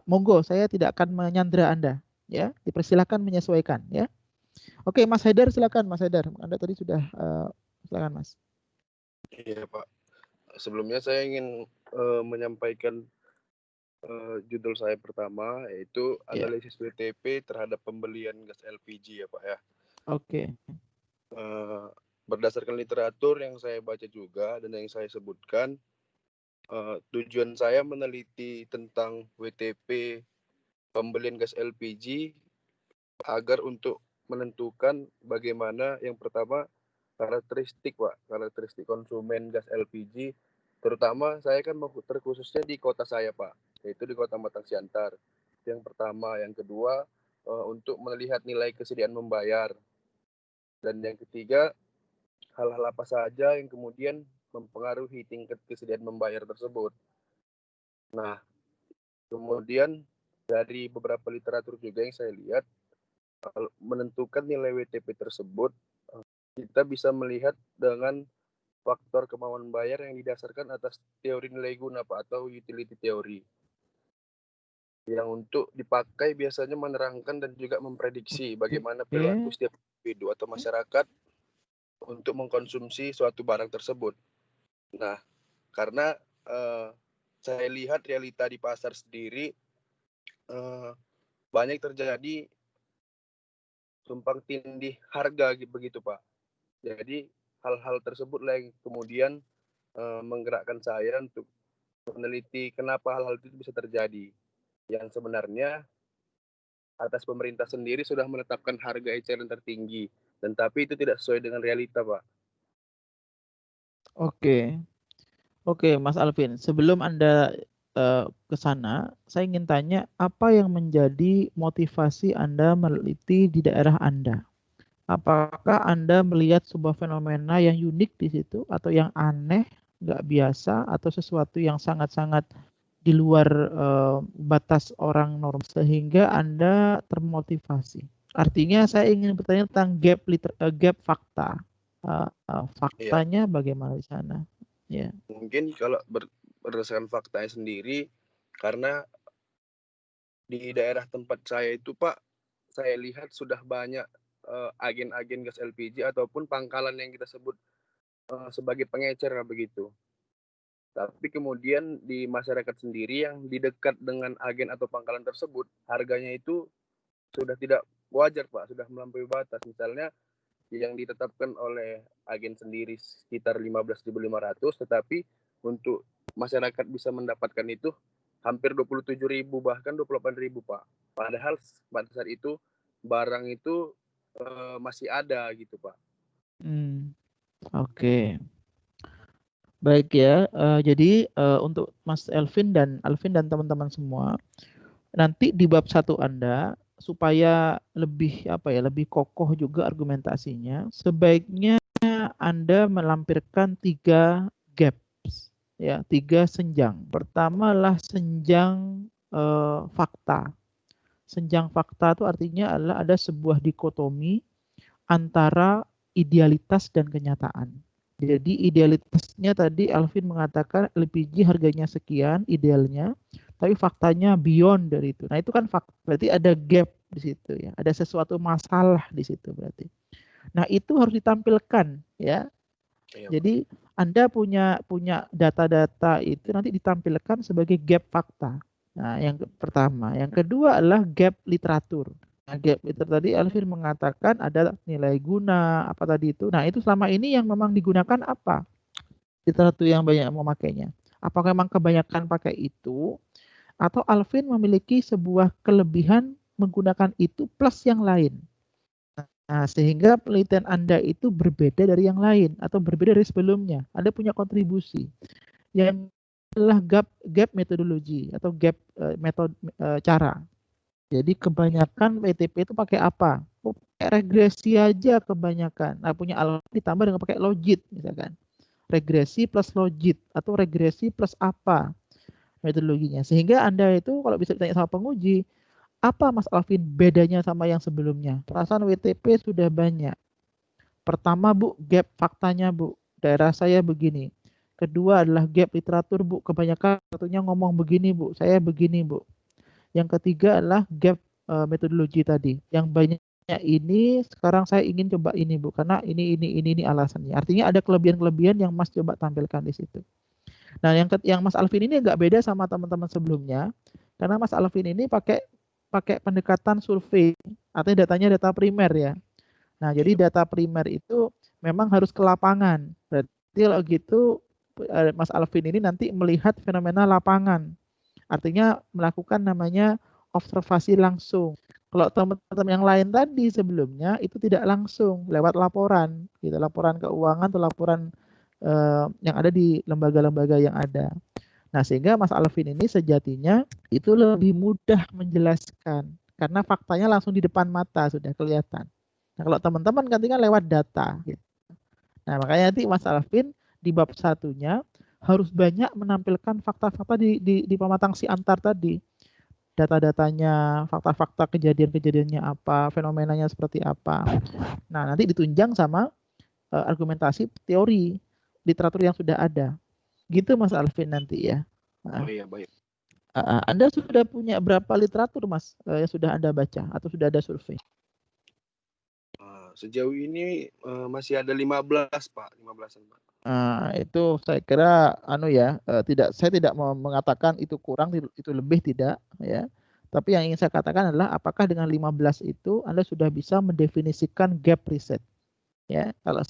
Monggo, saya tidak akan menyandra Anda, ya. Dipersilakan menyesuaikan, ya. Oke, Mas Haidar silakan, Mas Haidar. Anda tadi sudah silakan, Mas. Iya, Pak. Sebelumnya saya ingin menyampaikan judul saya pertama, yaitu analisis WTP terhadap pembelian gas LPG ya Pak ya. Oke. Berdasarkan literatur yang saya baca juga dan yang saya sebutkan, tujuan saya meneliti tentang WTP pembelian gas LPG agar untuk menentukan bagaimana yang pertama karakteristik konsumen gas LPG, terutama saya kan terkhususnya di kota saya Pak, yaitu di Kota Batang Siantar. Yang pertama, yang kedua untuk melihat nilai kesediaan membayar, dan yang ketiga hal-hal apa saja yang kemudian mempengaruhi tingkat kesediaan membayar tersebut. Nah, kemudian dari beberapa literatur juga yang saya lihat, menentukan nilai WTP tersebut kita bisa melihat dengan faktor kemauan bayar yang didasarkan atas teori nilai guna Pak, atau utility theory, yang untuk dipakai biasanya menerangkan dan juga memprediksi bagaimana perilaku setiap individu atau masyarakat untuk mengkonsumsi suatu barang tersebut. Nah, karena saya lihat realita di pasar sendiri banyak terjadi tumpang tindih harga begitu Pak. Jadi hal-hal tersebutlah yang kemudian menggerakkan saya untuk meneliti kenapa hal-hal itu bisa terjadi. Yang sebenarnya atas pemerintah sendiri sudah menetapkan harga eceran tertinggi, dan tapi itu tidak sesuai dengan realita Pak. Oke, Mas Alvin. Sebelum Anda ke sana, saya ingin tanya apa yang menjadi motivasi Anda meneliti di daerah Anda? Apakah Anda melihat sebuah fenomena yang unik di situ atau yang aneh, nggak biasa, atau sesuatu yang sangat-sangat di luar batas orang normal sehingga Anda termotivasi? Artinya saya ingin bertanya tentang gap fakta. Faktanya bagaimana di sana? Ya. Mungkin kalau berdasarkan faktanya sendiri, karena di daerah tempat saya itu Pak, saya lihat sudah banyak agen-agen gas LPG ataupun pangkalan yang kita sebut sebagai pengecer begitu. Tapi kemudian di masyarakat sendiri yang di dekat dengan agen atau pangkalan tersebut, harganya itu sudah tidak wajar, Pak, sudah melampaui batas. Misalnya yang ditetapkan oleh agen sendiri sekitar 15.500, tetapi untuk masyarakat bisa mendapatkan itu hampir 27.000 bahkan 28.000, Pak. Padahal pada saat itu barang itu masih ada gitu, Pak. Oke. Baik ya. Jadi untuk Mas Elvin dan teman-teman semua, nanti di bab 1 Anda supaya lebih lebih kokoh juga argumentasinya, sebaiknya Anda melampirkan 3 gaps ya, 3 senjang. Pertama lah senjang fakta. Senjang fakta itu artinya adalah ada sebuah dikotomi antara idealitas dan kenyataan. Jadi idealitasnya tadi Alvin mengatakan LPG harganya sekian idealnya, tapi faktanya beyond dari itu. Nah, itu kan fakta. Berarti ada gap di situ ya. Ada sesuatu masalah di situ berarti. Nah, itu harus ditampilkan ya. Jadi Anda punya data-data itu nanti ditampilkan sebagai gap fakta. Nah, yang pertama. Yang kedua adalah gap literatur. Nah, gap itu tadi Alvin mengatakan ada nilai guna apa tadi itu. Nah, itu selama ini yang memang digunakan apa? Literatur yang banyak memakainya. Apakah memang kebanyakan pakai itu atau Alvin memiliki sebuah kelebihan menggunakan itu plus yang lain? Nah, sehingga penelitian Anda itu berbeda dari yang lain atau berbeda dari sebelumnya. Anda punya kontribusi. Yang adalah gap metodologi atau gap cara. Jadi kebanyakan WTP itu pakai apa? Pakai regresi aja kebanyakan. Nah, punya alat ditambah dengan pakai logit misalkan. Regresi plus logit atau regresi plus apa metodologinya. Sehingga Anda itu kalau bisa ditanya sama penguji, apa Mas Alvin bedanya sama yang sebelumnya? Perasaan WTP sudah banyak. Pertama, Bu, gap faktanya, Bu. Daerah saya begini. Kedua adalah gap literatur, Bu. Kebanyakan satunya ngomong begini, Bu. Saya begini, Bu. Yang ketiga adalah gap metodologi tadi. Yang banyak ini sekarang saya ingin coba ini, Bu, karena ini alasannya. Artinya ada kelebihan-kelebihan yang Mas coba tampilkan di situ. Nah, yang Mas Alvin ini nggak beda sama teman-teman sebelumnya, karena Mas Alvin ini pakai pendekatan survei, artinya datanya data primer ya. Nah, jadi data primer itu memang harus ke lapangan. Berarti kalau gitu Mas Alvin ini nanti melihat fenomena lapangan. Artinya melakukan namanya observasi langsung. Kalau teman-teman yang lain tadi sebelumnya itu tidak langsung lewat laporan, gitu, laporan keuangan atau laporan yang ada di lembaga-lembaga yang ada. Nah, sehingga Mas Alvin ini sejatinya itu lebih mudah menjelaskan karena faktanya langsung di depan mata sudah kelihatan. Nah, kalau teman-teman kan lewat data. Gitu. Nah, makanya nanti Mas Alvin di bab 1-nya harus banyak menampilkan fakta-fakta di pematang si antar tadi. Data-datanya, fakta-fakta kejadian-kejadiannya apa, fenomenanya seperti apa. Nah, nanti ditunjang sama argumentasi teori literatur yang sudah ada. Gitu Mas Alvin nanti ya. Oh iya, baik. Anda sudah punya berapa literatur Mas yang sudah Anda baca atau sudah ada survei? Sejauh ini masih ada 15, Pak. 15-an, Pak. Itu saya kira saya tidak mau mengatakan itu kurang, itu lebih tidak ya. Tapi yang ingin saya katakan adalah apakah dengan 15 itu Anda sudah bisa mendefinisikan gap riset. Ya, kalau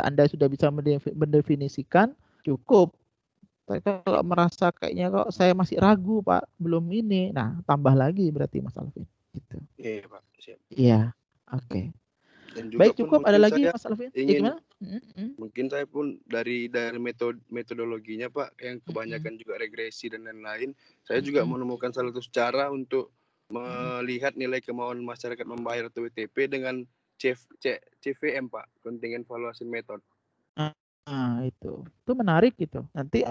Anda sudah bisa mendefinisikan cukup. Tapi kalau merasa kayaknya kok saya masih ragu, Pak, belum ini. Nah, tambah lagi berarti Mas Alvin gitu. Iya, Pak. Siap. Iya. Oke. Dan juga Baik, cukup. Ada lagi Mas Alvin? Gimana? Mungkin saya pun dari metodologinya, Pak, yang kebanyakan juga regresi dan lain-lain, saya juga menemukan salah satu cara untuk melihat nilai kemauan masyarakat membayar atau WTP dengan CVM, Pak, Contingent Valuation Method. Itu menarik gitu. Nanti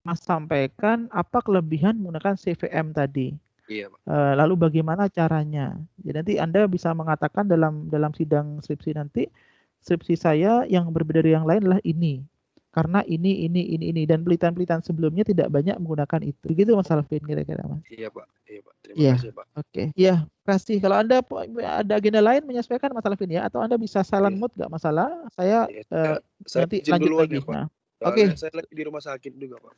Mas sampaikan apa kelebihan menggunakan CVM tadi. Iya, Pak. Lalu bagaimana caranya? Jadi nanti Anda bisa mengatakan dalam sidang skripsi nanti, skripsi saya yang berbeda dari yang lain adalah ini. Karena ini dan penelitian sebelumnya tidak banyak menggunakan itu. Begitu Mas Alvin kira-kira Mas? Iya, Pak. Iya, Pak. Terima Iya. kasih, Pak. Oke, ya, kasih. Kalau Anda ada agenda lain menyesuaikan masalah ini ya, atau Anda bisa silent Iya. mode nggak masalah. Saya Iya, saya nanti izin lanjut duluan lagi. ya, Pak. Nah, Soalnya oke. saya lagi di rumah sakit juga, Pak.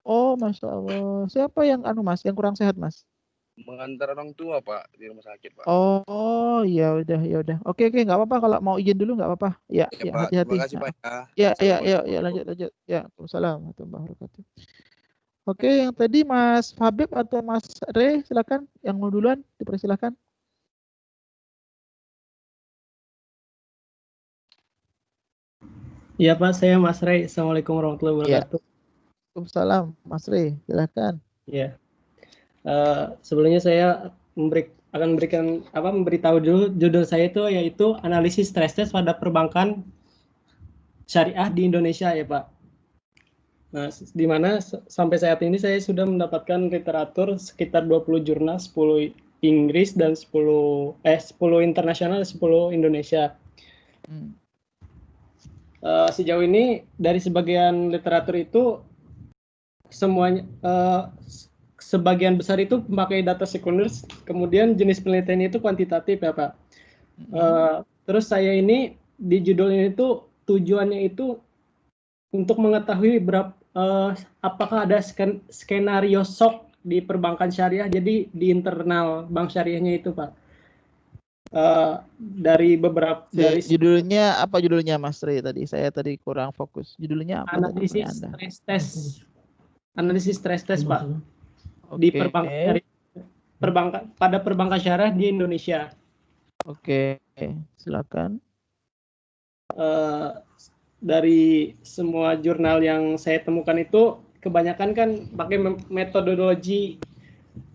Oh, Masya Allah. Siapa yang Mas, yang kurang sehat, Mas? Mengantar orang tua, Pak, di rumah sakit, Pak. Oh, ya udah, ya udah. Oke, nggak apa-apa kalau mau izin dulu nggak apa-apa. Ya, Ya, ya, Pak. hati-hati. Terima kasih, Pak, ya. Ya, Assalamualaikum. lanjut. Ya, Waalaikumsalam warahmatullahi wabarakatuh. Oke, yang tadi Mas Habib atau Mas Re, silakan. Yang mau duluan, dipersilakan. Iya Pak, saya Mas Ray. Assalamualaikum warahmatullahi wabarakatuh. Waalaikumsalam, Mas Re, silakan. Iya. Sebelumnya saya akan memberitahu dulu judul saya yaitu analisis stress test pada perbankan syariah di Indonesia ya Pak. Nah, di mana sampai saat ini saya sudah mendapatkan literatur sekitar 20 jurnal, 10 Inggris dan 10 internasional dan 10 Indonesia. Sejauh ini dari sebagian literatur itu semuanya sebagian besar itu memakai data sekunder, kemudian jenis penelitian itu kuantitatif ya Pak. Terus saya ini di judul ini tuh tujuannya itu untuk mengetahui apakah ada skenario shock di perbankan syariah, jadi di internal bank syariahnya itu Pak. Dari beberapa judulnya apa judulnya Mas Ray tadi? Saya tadi kurang fokus. Judulnya apa analisis tadi? Stress test. Analisis stress test Pak. Di pada perbankan syariah di Indonesia. Oke, silakan. Dari semua jurnal yang saya temukan itu kebanyakan kan pakai metodologi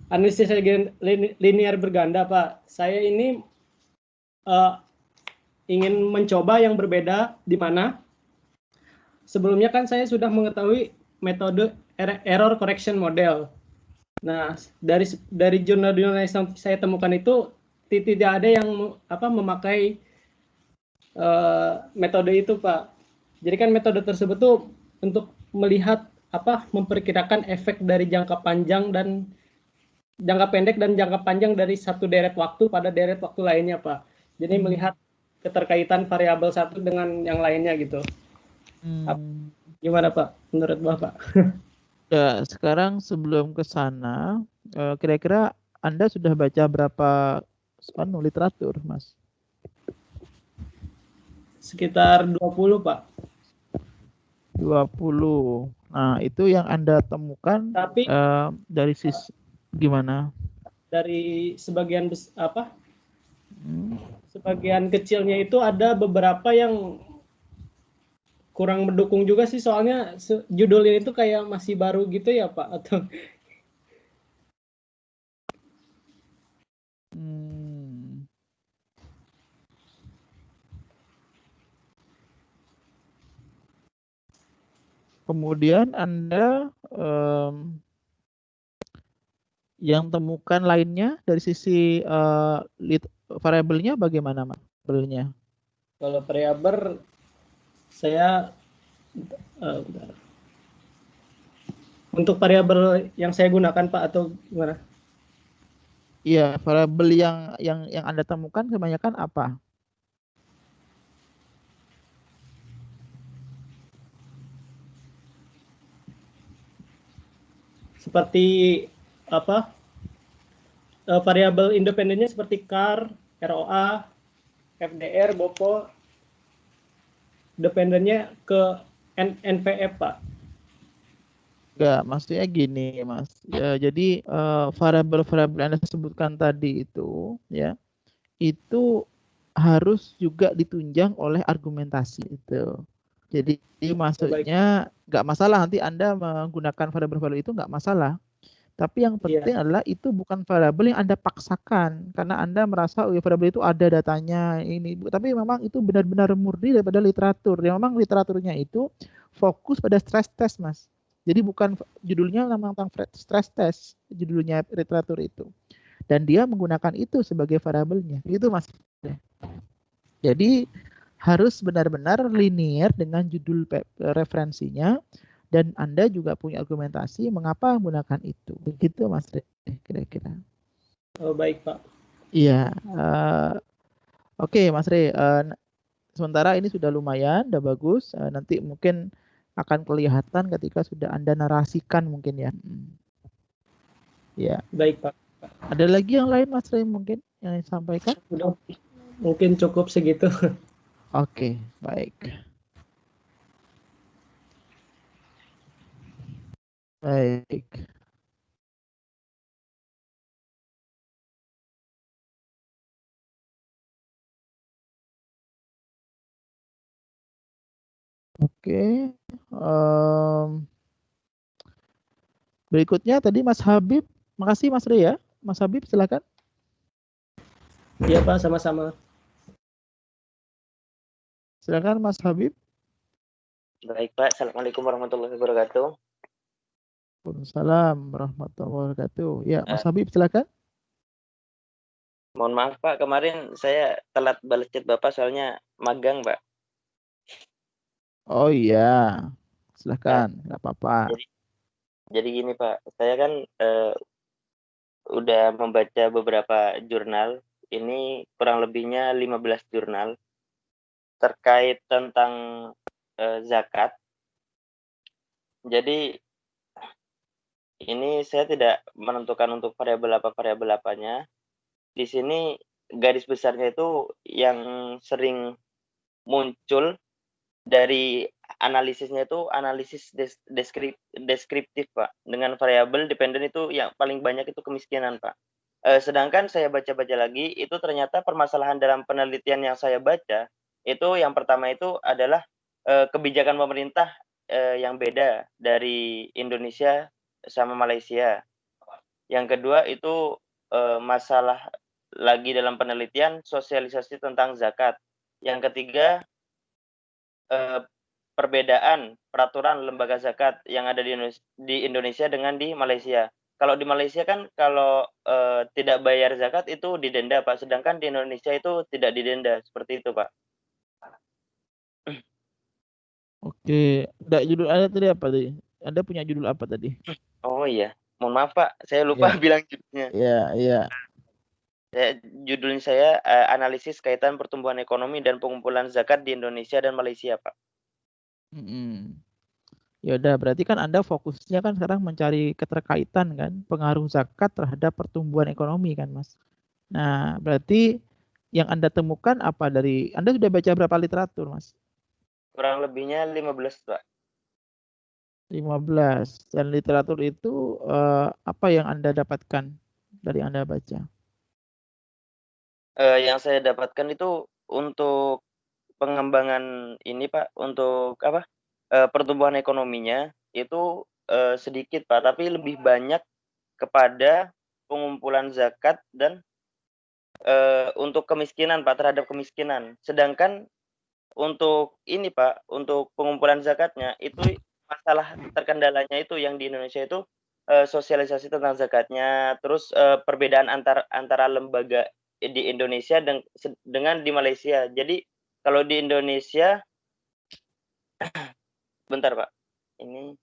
analisis linear berganda Pak. Saya ini ingin mencoba yang berbeda, di mana sebelumnya kan saya sudah mengetahui metode error correction model. Nah, dari jurnal-jurnal yang saya temukan itu tidak ada yang memakai metode itu Pak. Jadi kan metode tersebut tuh untuk melihat memperkirakan efek dari jangka panjang dan jangka pendek dan jangka panjang dari satu deret waktu pada deret waktu lainnya Pak. Jadi melihat keterkaitan variabel satu dengan yang lainnya gitu. Gimana Pak menurut Bapak? Ya, sekarang sebelum ke sana, kira-kira Anda sudah baca berapa literatur, Mas? Sekitar 20 Pak. 20. Nah, itu yang Anda temukan. Tapi dari sisi gimana? Dari sebagian sebagian kecilnya itu ada beberapa yang kurang mendukung juga sih, soalnya judul ini tuh kayak masih baru gitu ya Pak, atau Kemudian Anda yang temukan lainnya dari sisi variabelnya bagaimana, Mas? Variabelnya? Kalau variabel saya untuk variabel yang saya gunakan Pak, atau gimana? Iya, variabel yang Anda temukan kebanyakan apa? Seperti variabel independennya seperti CAR, ROA, FDR, BOPO, dependennya ke NPF Pak. Enggak, maksudnya gini Mas. Ya, jadi variabel-variabel yang Anda sebutkan tadi itu ya, itu harus juga ditunjang oleh argumentasi itu. Jadi maksudnya nggak masalah nanti Anda menggunakan variabel-variabel itu, nggak masalah. Tapi yang penting adalah itu bukan variabel yang Anda paksakan karena Anda merasa variabel itu ada datanya ini. Tapi memang itu benar-benar murni daripada literatur. Yang memang literaturnya itu fokus pada stress test, Mas. Jadi bukan judulnya tentang stress test, judulnya literatur itu. Dan dia menggunakan itu sebagai variabelnya. Itu Mas. Jadi harus benar-benar linear dengan judul referensinya, dan Anda juga punya argumentasi mengapa menggunakan itu. Begitu Mas. kira-kira. Oh, baik, Pak. Iya. Oke, Mas Rey. Sementara ini sudah lumayan, udah bagus. Nanti mungkin akan kelihatan ketika sudah Anda narasikan mungkin ya. Ya. Baik, Pak. Ada lagi yang lain, Mas Rey, mungkin yang disampaikan? Udah, mungkin cukup segitu. Oke, baik. Baik. Oke. Berikutnya tadi Mas Habib. Makasih Mas Rey ya. Mas Habib silakan. Iya, Pak, sama-sama. Silakan Mas Habib. Baik, Pak. Assalamualaikum warahmatullahi wabarakatuh. Waalaikumsalam warahmatullahi wabarakatuh. Ya, Mas Habib silakan. Mohon maaf, Pak. Kemarin saya telat balas chat Bapak soalnya magang, Pak. Oh iya. Silakan, nggak apa-apa. Jadi gini, Pak. Saya kan udah membaca beberapa jurnal. Ini kurang lebihnya 15 jurnal terkait tentang zakat. Jadi ini saya tidak menentukan untuk variabel apanya. Di sini garis besarnya itu yang sering muncul dari analisisnya itu analisis deskriptif, Pak. Dengan variabel dependen itu yang paling banyak itu kemiskinan, Pak. Sedangkan saya baca-baca lagi, itu ternyata permasalahan dalam penelitian yang saya baca, itu yang pertama itu adalah kebijakan pemerintah yang beda dari Indonesia sama Malaysia. Yang kedua itu masalah lagi dalam penelitian sosialisasi tentang zakat. Yang ketiga perbedaan peraturan lembaga zakat yang ada di Indonesia dengan di Malaysia. Kalau di Malaysia kan kalau tidak bayar zakat itu didenda, Pak. Sedangkan di Indonesia itu tidak didenda. Seperti itu, Pak. Oke, judul Anda tadi apa tadi? Anda punya judul apa tadi? Oh iya, mohon maaf Pak, saya lupa bilang judulnya. Iya. Judulnya saya analisis kaitan pertumbuhan ekonomi dan pengumpulan zakat di Indonesia dan Malaysia, Pak. Ya udah, berarti kan Anda fokusnya kan sekarang mencari keterkaitan kan pengaruh zakat terhadap pertumbuhan ekonomi kan, Mas. Nah, berarti yang Anda temukan apa dari Anda sudah baca berapa literatur, Mas? Kurang lebihnya 15, Pak. 15. Dan literatur itu apa yang Anda dapatkan dari Anda baca? Yang saya dapatkan itu untuk pengembangan ini, Pak, untuk apa? Pertumbuhan ekonominya itu sedikit, Pak, tapi lebih banyak kepada pengumpulan zakat dan untuk kemiskinan, Pak, terhadap kemiskinan. Sedangkan untuk ini, Pak, untuk pengumpulan zakatnya itu masalah terkendalanya itu yang di Indonesia itu sosialisasi tentang zakatnya, terus perbedaan antara lembaga di Indonesia dengan di Malaysia. Jadi kalau di Indonesia bentar, Pak. Ini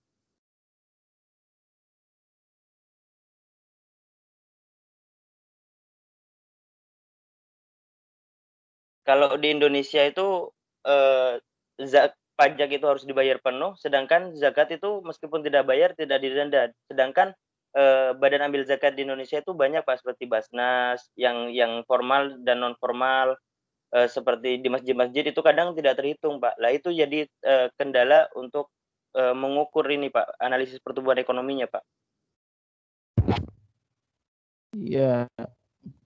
kalau di Indonesia itu pajak itu harus dibayar penuh, sedangkan zakat itu meskipun tidak bayar tidak didenda. Sedangkan badan ambil zakat di Indonesia itu banyak, Pak, seperti Basnas, yang formal dan non formal, seperti di masjid-masjid itu kadang tidak terhitung, Pak. Lah itu jadi kendala untuk mengukur ini, Pak, analisis pertumbuhan ekonominya, Pak. Iya.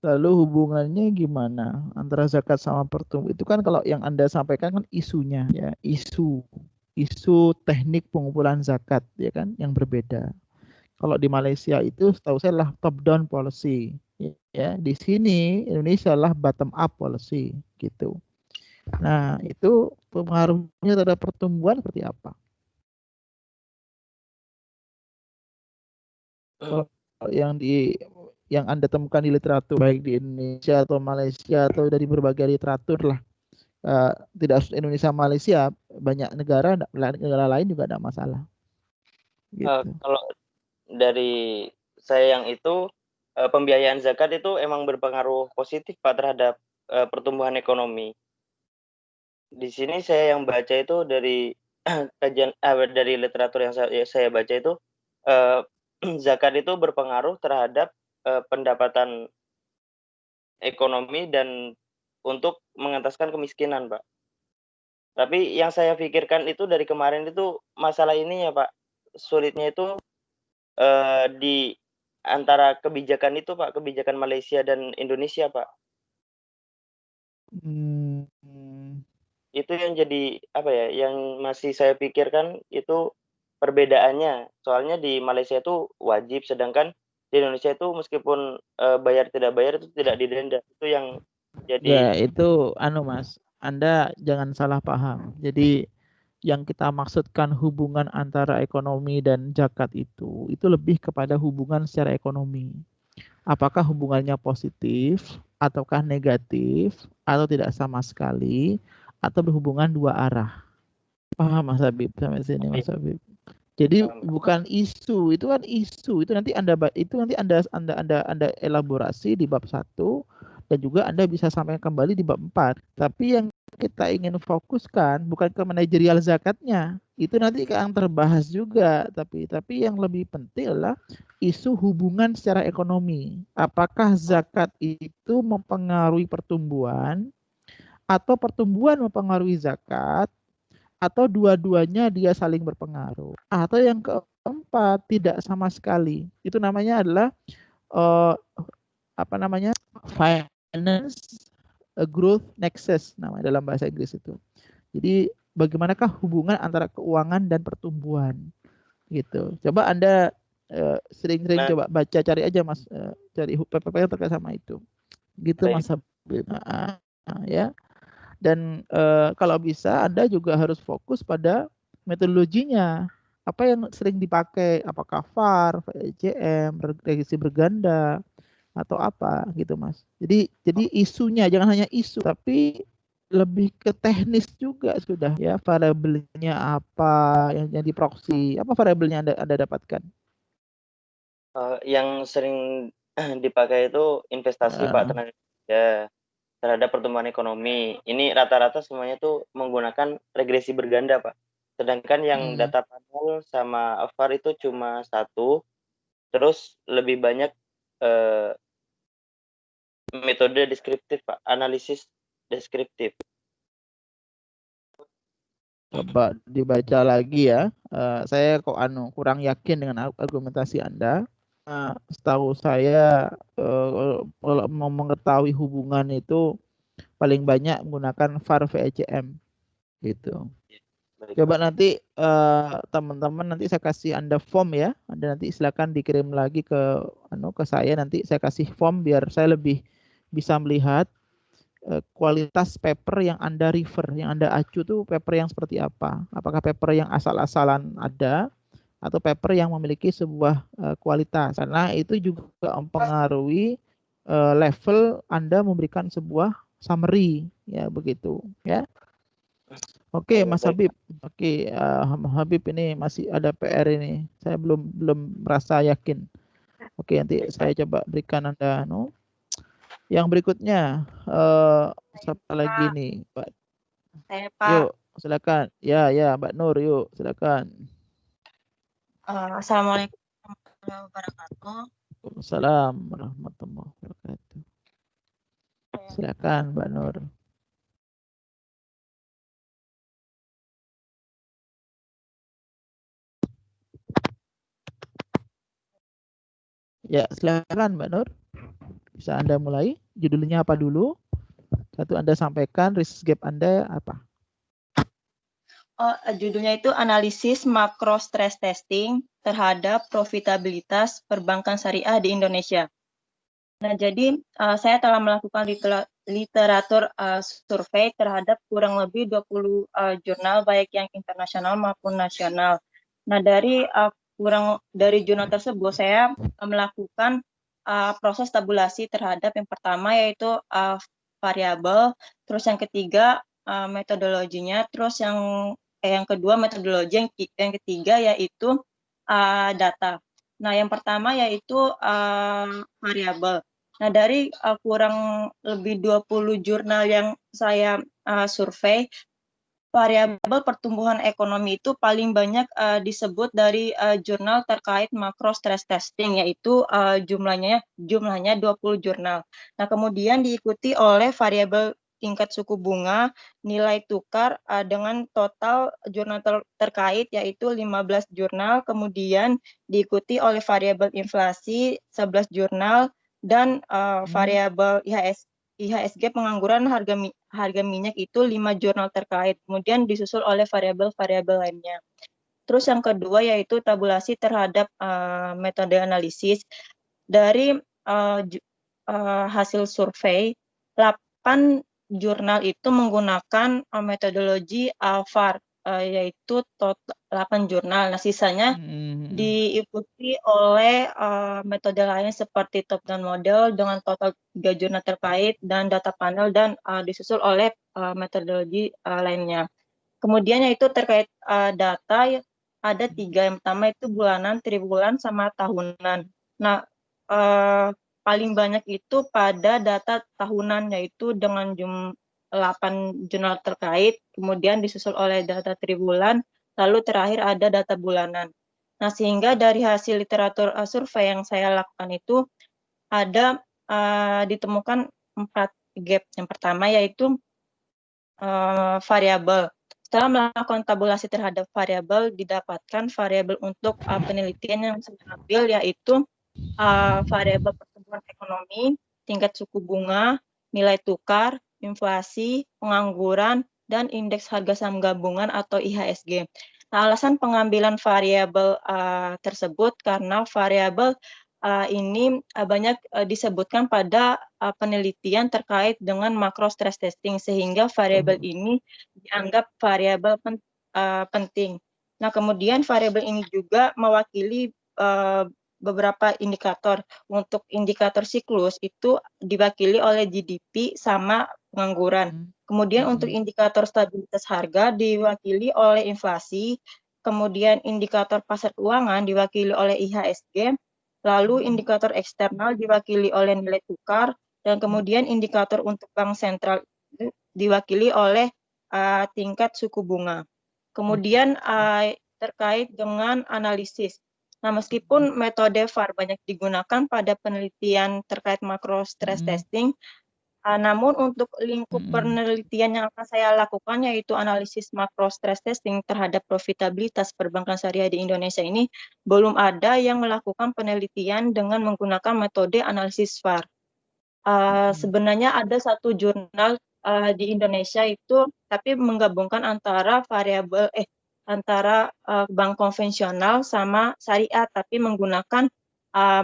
Lalu hubungannya gimana antara zakat sama pertumbuhan? Itu kan kalau yang Anda sampaikan kan isunya ya, isu teknik pengumpulan zakat ya kan yang berbeda. Kalau di Malaysia itu setahu saya lah top down policy ya. Di sini Indonesia lah bottom up policy gitu. Nah, itu pengaruhnya terhadap pertumbuhan seperti apa? Kalau yang Anda temukan di literatur baik di Indonesia atau Malaysia atau dari berbagai literatur lah, tidak harus Indonesia Malaysia, banyak negara lain juga ada masalah. Gitu. Kalau dari saya yang itu pembiayaan zakat itu emang berpengaruh positif Pak terhadap pertumbuhan ekonomi. Di sini saya yang baca itu dari kajian dari literatur yang saya baca itu zakat itu berpengaruh terhadap pendapatan ekonomi dan untuk mengentaskan kemiskinan, Pak. Tapi yang saya pikirkan itu dari kemarin itu masalah ini ya, Pak. Sulitnya itu di antara kebijakan itu, Pak, kebijakan Malaysia dan Indonesia, Pak. Itu yang jadi apa ya, yang masih saya pikirkan itu perbedaannya. Soalnya di Malaysia itu wajib, sedangkan di Indonesia itu meskipun bayar tidak bayar itu tidak didenda. Itu yang Ya, jadi itu Mas, Anda jangan salah paham. Jadi yang kita maksudkan hubungan antara ekonomi dan zakat itu lebih kepada hubungan secara ekonomi. Apakah hubungannya positif ataukah negatif atau tidak sama sekali atau berhubungan dua arah. Paham Mas Habib sampai sini Mas Habib? Jadi bukan isu, itu kan isu. Itu nanti Anda elaborasi di bab 1 dan juga Anda bisa sampaikan kembali di bab 4. Tapi yang kita ingin fokuskan bukan ke manajerial zakatnya. Itu nanti akan terbahas juga, tapi yang lebih penting adalah isu hubungan secara ekonomi. Apakah zakat itu mempengaruhi pertumbuhan atau pertumbuhan mempengaruhi zakat? Atau dua-duanya dia saling berpengaruh, atau yang keempat tidak sama sekali. Itu namanya adalah finance growth nexus namanya dalam bahasa Inggris itu. Jadi bagaimanakah hubungan antara keuangan dan pertumbuhan gitu. Coba Anda sering-sering coba baca, cari aja Mas, cari PPP yang terkait sama itu gitu Mas Habib. Ya. Dan kalau bisa Anda juga harus fokus pada metodologinya. Apa yang sering dipakai? Apakah VAR, VECM, regresi berganda, atau apa gitu Mas. Jadi isunya jangan hanya isu, tapi lebih ke teknis juga sudah ya. Variabelnya apa yang di proxy? Apa variabelnya Anda dapatkan? Yang sering dipakai itu investasi Pak, tenaga kerja terhadap pertumbuhan ekonomi. Ini rata-rata semuanya tuh menggunakan regresi berganda, Pak. Sedangkan yang data panel sama VAR itu cuma satu, terus lebih banyak metode deskriptif, Pak. Analisis deskriptif. Coba dibaca lagi ya. Saya kok kurang yakin dengan argumentasi Anda. Setahu saya kalau mau mengetahui hubungan itu paling banyak menggunakan VAR VECM gitu. Coba nanti teman-teman nanti saya kasih Anda form ya. Anda nanti silakan dikirim lagi ke saya, nanti saya kasih form biar saya lebih bisa melihat kualitas paper yang Anda refer, yang Anda acu tuh paper yang seperti apa. Apakah paper yang asal-asalan ada atau paper yang memiliki sebuah kualitas, karena itu juga mempengaruhi level Anda memberikan sebuah summary ya, begitu ya. Oke Mas Habib, oke Habib, ini masih ada PR ini, saya belum merasa yakin. Oke, nanti saya coba berikan Anda yang berikutnya. Siapa lagi nih Pak? Saya Pak. Yuk silakan ya Mbak Nur, yuk silakan. Assalamualaikum warahmatullahi wabarakatuh. Waalaikumsalam warahmatullahi wabarakatuh. Silakan Mbak Nur. Ya, silakan Mbak Nur. Bisa Anda mulai. Judulnya apa dulu? Satu Anda sampaikan, risk gap Anda apa? Judulnya itu analisis makro stress testing terhadap profitabilitas perbankan syariah di Indonesia. Nah, jadi saya telah melakukan literatur survei terhadap kurang lebih 20 jurnal baik yang internasional maupun nasional. Nah, dari jurnal tersebut saya melakukan proses tabulasi terhadap yang pertama yaitu variabel, terus yang ketiga metodologinya, terus yang kedua metodologi, yang ketiga yaitu data. Nah, yang pertama yaitu variabel. Nah, dari kurang lebih 20 jurnal yang saya survei, variabel pertumbuhan ekonomi itu paling banyak disebut dari jurnal terkait makro stress testing, yaitu jumlahnya 20 jurnal. Nah, kemudian diikuti oleh variabel tingkat suku bunga, nilai tukar dengan total jurnal terkait yaitu 15 jurnal, kemudian diikuti oleh variabel inflasi 11 jurnal dan variabel IHSG pengangguran harga minyak itu 5 jurnal terkait, kemudian disusul oleh variabel-variabel lainnya. Terus yang kedua yaitu tabulasi terhadap metode analisis. Dari hasil survei, 8 jurnal itu menggunakan metodologi VAR, yaitu total 8 jurnal. Nah, sisanya diikuti oleh metode lain seperti top-down model dengan total 3 jurnal terkait dan data panel dan disusul oleh metodologi lainnya. Kemudian yaitu terkait data, ada 3. Yang pertama itu bulanan, triwulan, sama tahunan. Nah, paling banyak itu pada data tahunan, yaitu dengan jumlah 8 jurnal terkait, kemudian disusul oleh data triwulan, lalu terakhir ada data bulanan. Nah, sehingga dari hasil literatur survei yang saya lakukan itu ada ditemukan 4 gap. Yang pertama yaitu variabel. Setelah melakukan tabulasi terhadap variabel, didapatkan variabel untuk penelitian yang saya ambil yaitu variabel pertumbuhan ekonomi, tingkat suku bunga, nilai tukar, inflasi, pengangguran, dan indeks harga saham gabungan atau IHSG. Nah, alasan pengambilan variabel tersebut karena variabel ini banyak disebutkan pada penelitian terkait dengan makro stress testing, sehingga variabel ini dianggap variabel penting. Nah, kemudian variabel ini juga mewakili beberapa indikator. Untuk indikator siklus itu diwakili oleh GDP sama pengangguran. Kemudian untuk indikator stabilitas harga diwakili oleh inflasi. Kemudian indikator pasar keuangan diwakili oleh IHSG. Lalu indikator eksternal diwakili oleh nilai tukar. Dan kemudian indikator untuk bank sentral diwakili oleh tingkat suku bunga. Kemudian terkait dengan analisis. Nah, meskipun metode VAR banyak digunakan pada penelitian terkait makro stress testing, namun untuk lingkup penelitian yang akan saya lakukan yaitu analisis makro stress testing terhadap profitabilitas perbankan syariah di Indonesia ini, belum ada yang melakukan penelitian dengan menggunakan metode analisis VAR. Sebenarnya ada satu jurnal di Indonesia itu, tapi menggabungkan antara variabel antara bank konvensional sama syariah, tapi menggunakan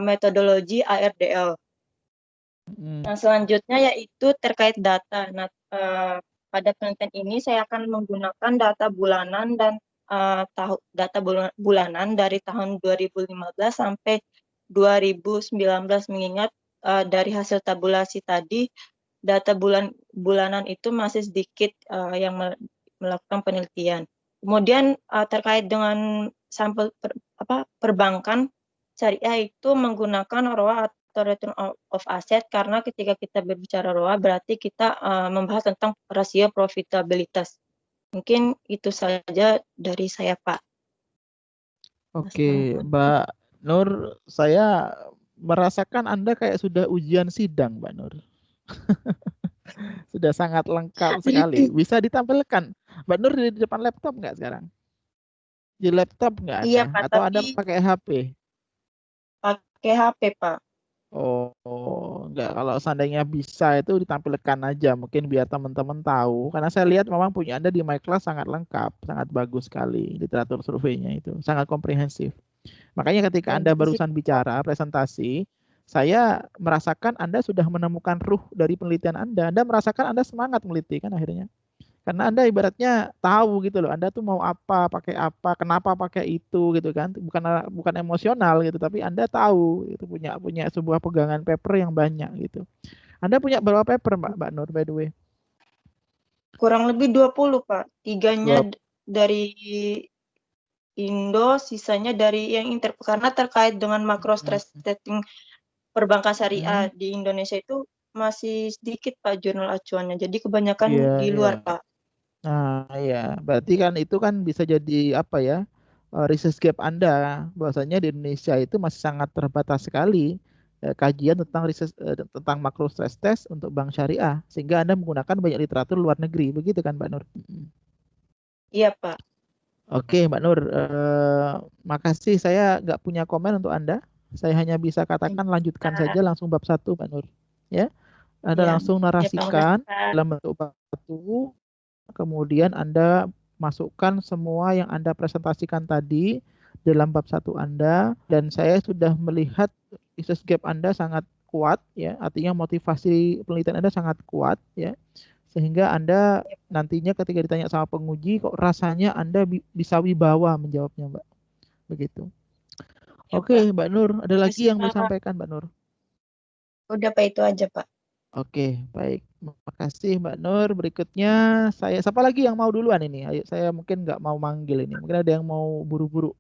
metodologi ARDL. Nah, selanjutnya yaitu terkait data. Nah, pada penelitian ini saya akan menggunakan data bulanan dan data bulanan dari tahun 2015 sampai 2019, mengingat dari hasil tabulasi tadi data bulanan itu masih sedikit yang melakukan penelitian. Kemudian terkait dengan sampel perbankan syariah itu menggunakan ROA atau return of asset, karena ketika kita berbicara ROA berarti kita membahas tentang rasio profitabilitas. Mungkin itu saja dari saya, Pak. Oke, Mbak Nur, saya merasakan Anda kayak sudah ujian sidang, Mbak Nur. Sudah sangat lengkap sekali. Bisa ditampilkan. Mbak Nur di depan laptop nggak sekarang? Di laptop nggak ada? Iya, Pak, atau tapi Anda pakai HP? Pakai HP, Pak. Oh, enggak. Kalau seandainya bisa itu ditampilkan aja, mungkin biar teman-teman tahu. Karena saya lihat memang punya Anda di My Class sangat lengkap, sangat bagus sekali literatur surveinya itu, sangat komprehensif. Makanya ketika Anda barusan bicara presentasi, saya merasakan Anda sudah menemukan ruh dari penelitian Anda. Anda merasakan Anda semangat meneliti kan akhirnya. Karena Anda ibaratnya tahu gitu loh, Anda tuh mau apa, pakai apa, kenapa pakai itu gitu kan. Bukan emosional gitu, tapi Anda tahu itu punya sebuah pegangan paper yang banyak gitu. Anda punya berapa paper, Mbak Nur, by the way? Kurang lebih 20, Pak. 3-nya dari Indo, sisanya dari yang karena terkait dengan makro stress testing perbankan syariah di Indonesia itu masih sedikit Pak jurnal acuannya. Jadi kebanyakan di luar Pak. Nah, ya, berarti kan itu kan bisa jadi apa ya? Research gap Anda bahwasanya di Indonesia itu masih sangat terbatas sekali kajian tentang tentang makro stress test untuk bank syariah sehingga Anda menggunakan banyak literatur luar negeri, begitu kan Mbak Nur? Iya Pak. Oke Mbak Nur, makasih, saya nggak punya komen untuk Anda. Saya hanya bisa katakan lanjutkan saja langsung bab 1 Mbak Nur. Ya, Anda langsung narasikan dalam bentuk bab 1, kemudian Anda masukkan semua yang Anda presentasikan tadi dalam bab 1 Anda, dan saya sudah melihat research gap Anda sangat kuat ya, artinya motivasi penelitian Anda sangat kuat ya, sehingga Anda nantinya ketika ditanya sama penguji kok rasanya Anda bisa wibawa menjawabnya Mbak, begitu. Oke Mbak Nur, ada lagi yang mau disampaikan Mbak Nur? Udah Pak, itu aja Pak. Oke, baik. Terima kasih Mbak Nur. Berikutnya siapa lagi yang mau duluan ini? Ayo, saya mungkin nggak mau manggil ini. Mungkin ada yang mau buru-buru.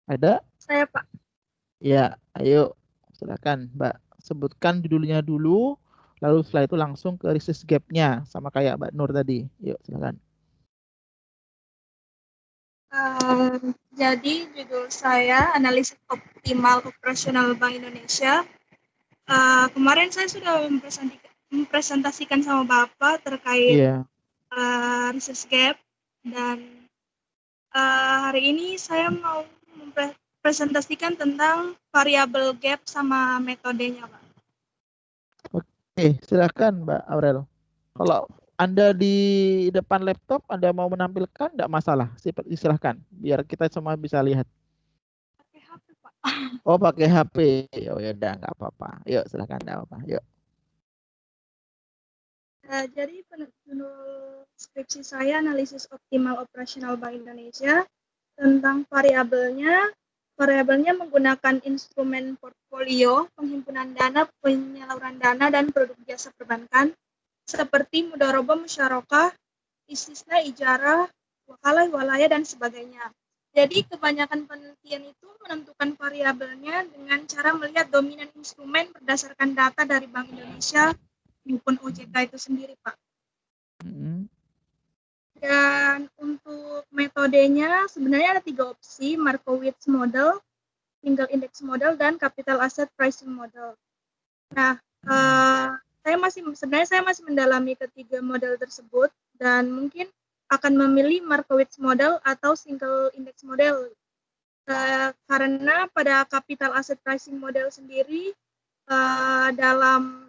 Ada? Saya Pak. Ya, ayo silakan Mbak. Sebutkan judulnya dulu, lalu setelah itu langsung ke research gap-nya sama kayak Mbak Nur tadi. Yuk silakan. Jadi judul saya analisis optimal operasional Bank Indonesia. Kemarin saya sudah mempresentasikan sama Bapak terkait research gap, dan hari ini saya mau mempresentasikan tentang variabel gap sama metodenya Pak. Oke, silakan Mbak Aurel. Kalau Anda di depan laptop, Anda mau menampilkan, tidak masalah. Silahkan, biar kita semua bisa lihat. Pakai HP, Pak. Oh, pakai HP. Oh ya udah, nggak apa-apa. Yuk, silakan, nggak apa-apa. Yuk. Jadi judul skripsi saya analisis optimal operasional Bank Indonesia tentang variabelnya. Variabelnya menggunakan instrumen portfolio, penghimpunan dana, penyaluran dana, dan produk jasa perbankan seperti mudharabah musyarakah, istisna ijarah, wakalah walaya, dan sebagainya. Jadi kebanyakan penelitian itu menentukan variabelnya dengan cara melihat dominan instrumen berdasarkan data dari Bank Indonesia maupun OJK itu sendiri, Pak. Dan untuk metodenya sebenarnya ada 3 opsi, Markowitz model, single index model, dan capital asset pricing model. Nah, saya masih mendalami ketiga model tersebut dan mungkin akan memilih Markowitz model atau single index model. Karena pada capital asset pricing model sendiri dalam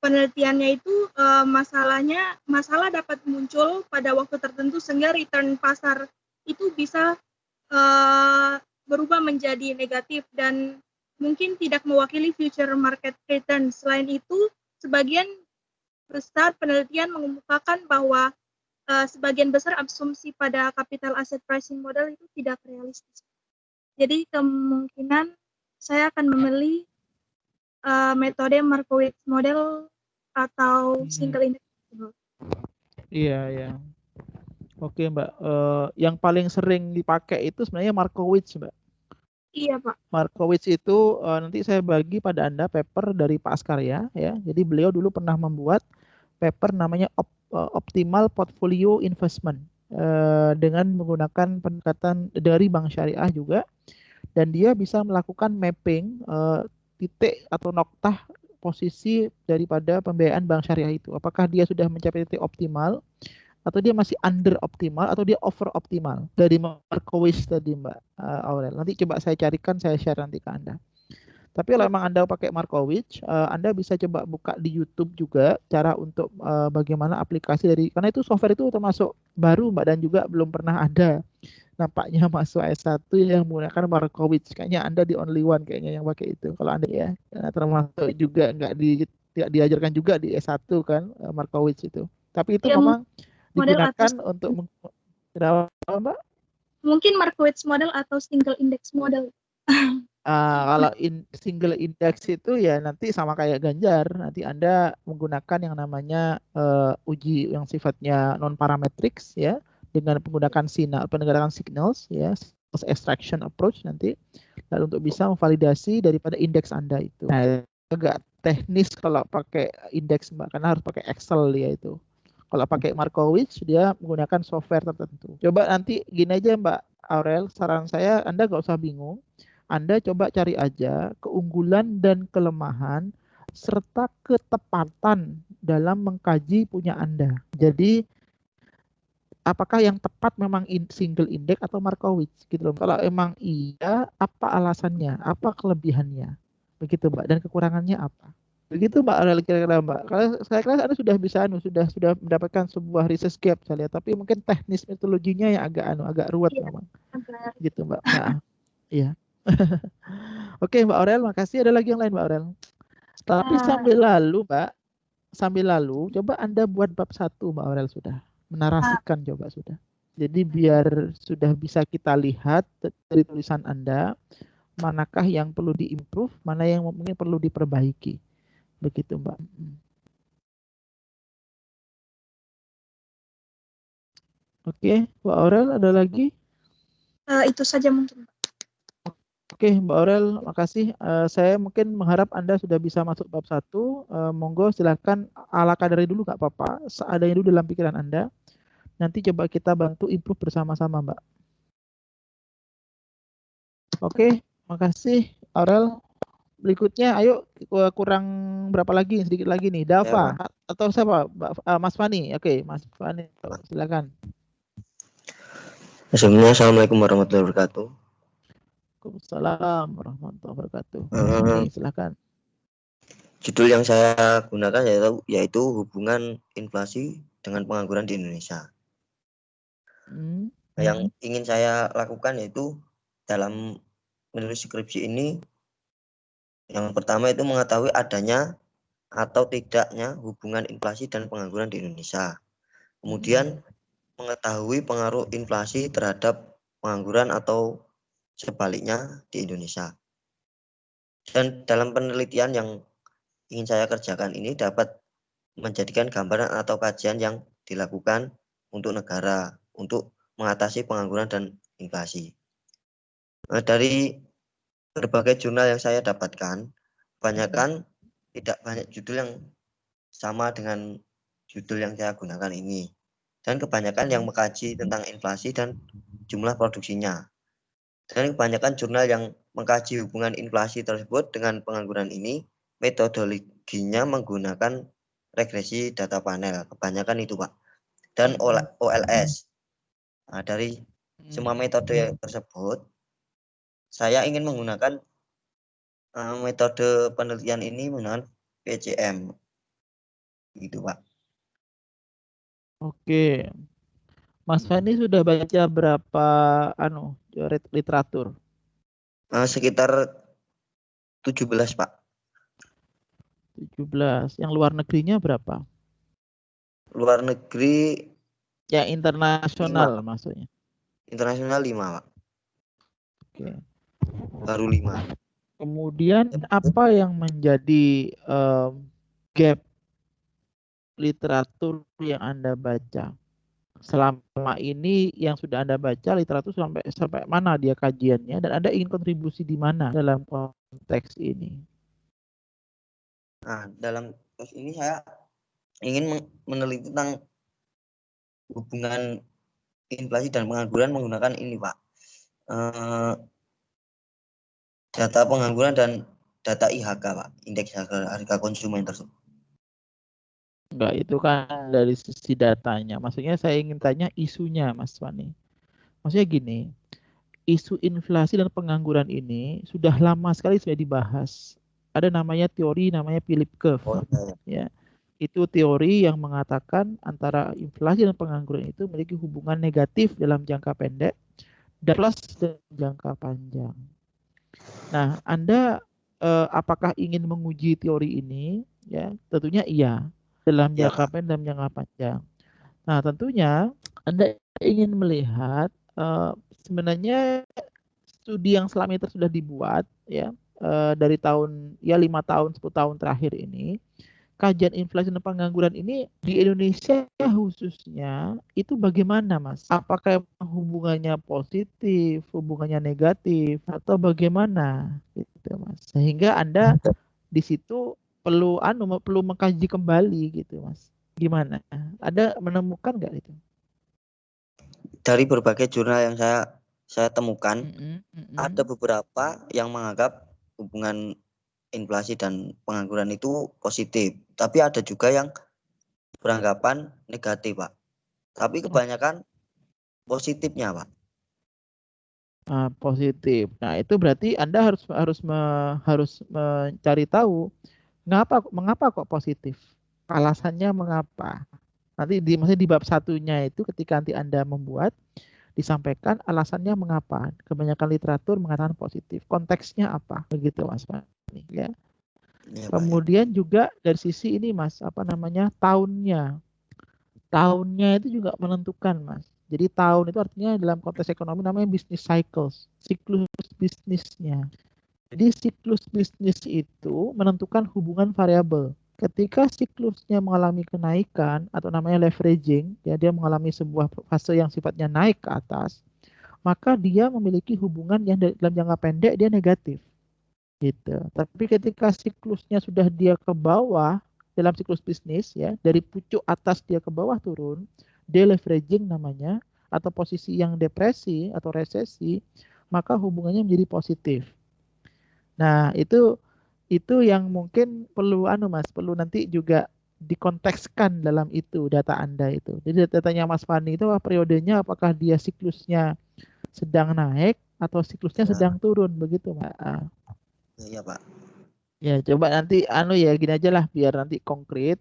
penelitiannya itu masalah dapat muncul pada waktu tertentu sehingga return pasar itu bisa berubah menjadi negatif dan mungkin tidak mewakili future market return. Selain itu, sebagian besar penelitian mengemukakan bahwa sebagian besar asumsi pada capital asset pricing model itu tidak realistis. Jadi kemungkinan saya akan memilih metode Markowitz model atau single index model. Iya. Oke Mbak, yang paling sering dipakai itu sebenarnya Markowitz Mbak. Iya Pak. Markowitz itu nanti saya bagi pada Anda paper dari Pak Askarya ya. Jadi beliau dulu pernah membuat paper namanya Optimal Portfolio Investment dengan menggunakan pendekatan dari Bank Syariah juga, dan dia bisa melakukan mapping titik atau noktah posisi daripada pembiayaan Bank Syariah itu. Apakah dia sudah mencapai titik optimal, atau dia masih under optimal, atau dia over optimal dari Markowitz tadi Mbak Aurel. Nanti coba saya carikan, saya share nanti ke Anda. Tapi kalau memang Anda pakai Markowitz, Anda bisa coba buka di YouTube juga cara untuk bagaimana aplikasi dari, karena itu software itu termasuk baru Mbak, dan juga belum pernah ada nampaknya masuk S1 yang menggunakan Markowitz. Kayaknya Anda the only one kayaknya yang pakai itu. Kalau Anda ya, termasuk juga tidak diajarkan juga di S1 kan Markowitz itu. Tapi itu ya, memang digunakan untuk kenapa Mbak? Mungkin Markowitz model atau single index model. Kalau single index itu ya nanti sama kayak Ganjar, nanti Anda menggunakan yang namanya uji yang sifatnya non parametrics ya, dengan menggunakan signals ya, extraction approach nanti, lalu untuk bisa memvalidasi daripada indeks Anda itu. Nah, agak teknis kalau pakai indeks Mbak, karena harus pakai Excel dia itu. Kalau pakai Markowitz dia menggunakan software tertentu. Coba nanti gini aja Mbak Aurel, saran saya Anda nggak usah bingung. Anda coba cari aja keunggulan dan kelemahan serta ketepatan dalam mengkaji punya Anda. Jadi apakah yang tepat memang single index atau Markowitz gitu loh. Kalau emang iya, apa alasannya? Apa kelebihannya? Begitu Mbak, dan kekurangannya apa? Begitu Mbak Aurel kira-kira Mbak. Kalau saya kira Anda sudah bisa sudah mendapatkan sebuah research gap saya lihat, tapi mungkin teknis metodologinya yang agak ruwet memang. Gitu Mbak. Nah, iya. Oke Mbak Aurel, makasih. Ada lagi yang lain Mbak Aurel? Tapi sambil lalu coba Anda buat bab 1 Mbak Aurel sudah. Menarasikan coba sudah. Jadi biar sudah bisa kita lihat dari tulisan Anda manakah yang perlu diimprove, mana yang mungkin perlu diperbaiki. Begitu Mbak. Oke, Mbak Aurel ada lagi? Itu saja mungkin. Oke, Mbak Aurel, makasih. Saya mungkin mengharap Anda sudah bisa masuk bab 1. Monggo silakan ala kadari dulu nggak apa-apa. Seadanya dulu dalam pikiran Anda. Nanti coba kita bantu improve bersama-sama, Mbak. Oke, makasih Aurel. Berikutnya, ayo kurang berapa lagi? Sedikit lagi nih. Dava atau siapa? Mas Fani. Oke, Mas Fani, silakan. Assalamualaikum warahmatullahi wabarakatuh. Waalaikumsalam warahmatullahi wabarakatuh. Silakan. Judul yang saya gunakan yaitu hubungan inflasi dengan pengangguran di Indonesia. Yang ingin saya lakukan yaitu dalam menulis skripsi ini, yang pertama itu mengetahui adanya atau tidaknya hubungan inflasi dan pengangguran di Indonesia. Kemudian mengetahui pengaruh inflasi terhadap pengangguran atau sebaliknya di Indonesia. Dan dalam penelitian yang ingin saya kerjakan ini dapat menjadikan gambaran atau kajian yang dilakukan untuk negara untuk mengatasi pengangguran dan inflasi. Dari berbagai jurnal yang saya dapatkan, kebanyakan tidak banyak judul yang sama dengan judul yang saya gunakan ini. Dan kebanyakan yang mengkaji tentang inflasi dan jumlah produksinya. Dan kebanyakan jurnal yang mengkaji hubungan inflasi tersebut dengan pengangguran ini, metodologinya menggunakan regresi data panel. Kebanyakan itu Pak. Dan OLS. Nah, dari semua metode tersebut, saya ingin menggunakan metode penelitian ini menggunakan PCM. Gitu Pak. Oke. Mas Fani sudah baca berapa literatur? Sekitar 17 Pak. 17. Yang luar negerinya berapa? Luar negeri ya internasional 5. Maksudnya. Internasional 5 Pak. Oke. Baru 5. Kemudian apa yang menjadi gap literatur yang Anda baca? Selama ini yang sudah Anda baca literatur sampai mana dia kajiannya, dan Anda ingin kontribusi di mana dalam konteks ini? Nah, dalam konteks ini saya ingin meneliti tentang hubungan inflasi dan pengangguran menggunakan ini Pak. Data pengangguran dan data IHK Pak, indeks harga konsumen tersebut. Enggak, itu kan dari sisi datanya. Maksudnya saya ingin tanya isunya Mas Fani. Maksudnya gini, isu inflasi dan pengangguran ini sudah lama sekali sudah dibahas. Ada namanya teori namanya Philip Curve. Ya. Itu teori yang mengatakan antara inflasi dan pengangguran itu memiliki hubungan negatif dalam jangka pendek dan plus dalam jangka panjang. Nah, Anda apakah ingin menguji teori ini? Ya, tentunya iya. Dalam jangka pendek dan jangka panjang. Nah, tentunya Anda ingin melihat sebenarnya studi yang selama ini sudah dibuat ya dari tahun 5 tahun 10 tahun terakhir ini, kajian inflasi dan pengangguran ini di Indonesia khususnya itu bagaimana, Mas? Apakah hubungannya positif, hubungannya negatif, atau bagaimana gitu, Mas? Sehingga Anda di situ perlu mengkaji kembali gitu, Mas. Gimana? Ada menemukan nggak itu? Dari berbagai jurnal yang saya temukan, ada beberapa yang menganggap hubungan inflasi dan pengangguran itu positif, tapi ada juga yang beranggapan negatif, Pak. Tapi kebanyakan positifnya, Pak. Positif. Nah, itu berarti Anda harus mencari tahu mengapa kok positif. Alasannya mengapa. Nanti maksudnya di bab satunya itu ketika nanti Anda membuat disampaikan alasannya mengapa. Kebanyakan literatur mengatakan positif. Konteksnya apa? Begitu, Mas Fani, ya. Ya, Kemudian juga dari sisi ini, Mas, tahunnya. Tahunnya itu juga menentukan, Mas. Jadi tahun itu artinya dalam konteks ekonomi namanya business cycles, siklus bisnisnya. Jadi siklus bisnis itu menentukan hubungan variabel. Ketika siklusnya mengalami kenaikan atau namanya leveraging, ya dia mengalami sebuah fase yang sifatnya naik ke atas, maka dia memiliki hubungan yang dalam jangka pendek dia negatif. Gitu. Tapi ketika siklusnya sudah dia ke bawah dalam siklus bisnis ya, dari pucuk atas dia ke bawah turun, deleveraging namanya atau posisi yang depresi atau resesi, maka hubungannya menjadi positif. Nah, itu yang mungkin perlu Mas, perlu nanti juga dikontekskan dalam itu data Anda itu. Jadi datanya Mas Fani itu periodenya apakah dia siklusnya sedang naik atau siklusnya sedang turun begitu, Mbak. Iya, Pak. Ya, coba nanti ya gini aja lah biar nanti konkret.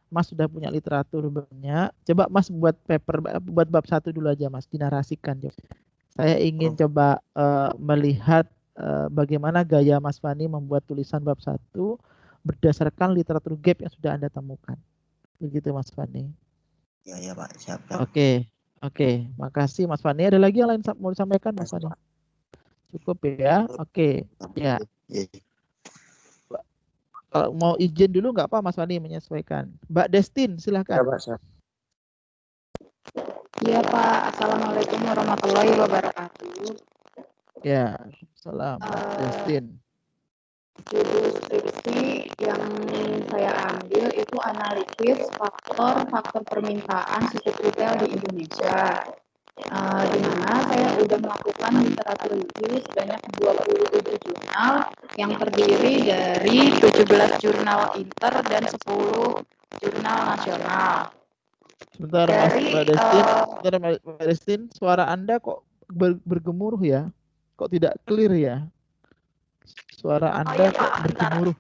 Mas sudah punya literatur banyak. Coba Mas buat buat bab 1 dulu aja, Mas, dinarasikan. Saya ingin coba melihat bagaimana gaya Mas Fani membuat tulisan bab 1 berdasarkan literatur gap yang sudah Anda temukan. Begitu, Mas Fani. Ya, Pak. Siap. Oke. Makasih, Mas Fani. Ada lagi yang lain mau disampaikan, Mas Fani? Cukup ya. Oke. Ya. Kalau mau izin dulu nggak apa Mas Fani menyesuaikan. Mbak Destin, silahkan. Ya, Pak. Siap. Iya Pak, Assalamualaikum warahmatullahi wabarakatuh. Ya, salam Mbak Destin. Judul skripsi yang saya ambil itu analisis faktor permintaan suku retail di Indonesia. Di mana saya sudah melakukan literatur review sebanyak 27 jurnal yang terdiri dari 17 jurnal inter dan 10 jurnal nasional. Sebentar Mbak Destin, suara Anda kok bergemuruh ya? Kok tidak clear ya? Suara Anda kok bergemuruh.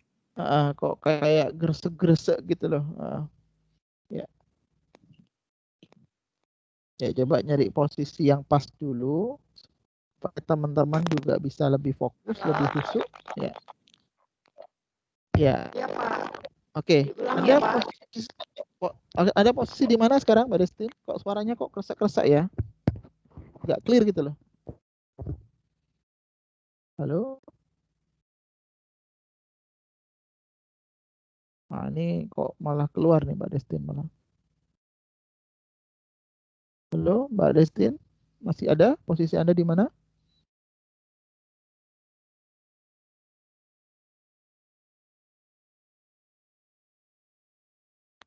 Kok kayak gresek-gresek gitu loh. Ya. Ya, coba nyari posisi yang pas dulu supaya teman-teman juga bisa lebih fokus, lebih khusyuk. Ya. Iya, Pak. Oke. Ada posisi di mana sekarang, Mbak Destin? Kok suaranya kok kresek-kresek ya? Nggak clear gitu loh. Halo? Nah, ini kok malah keluar nih Mbak Destin malah. Halo, Mbak Destin? Masih ada? Posisi Anda di mana?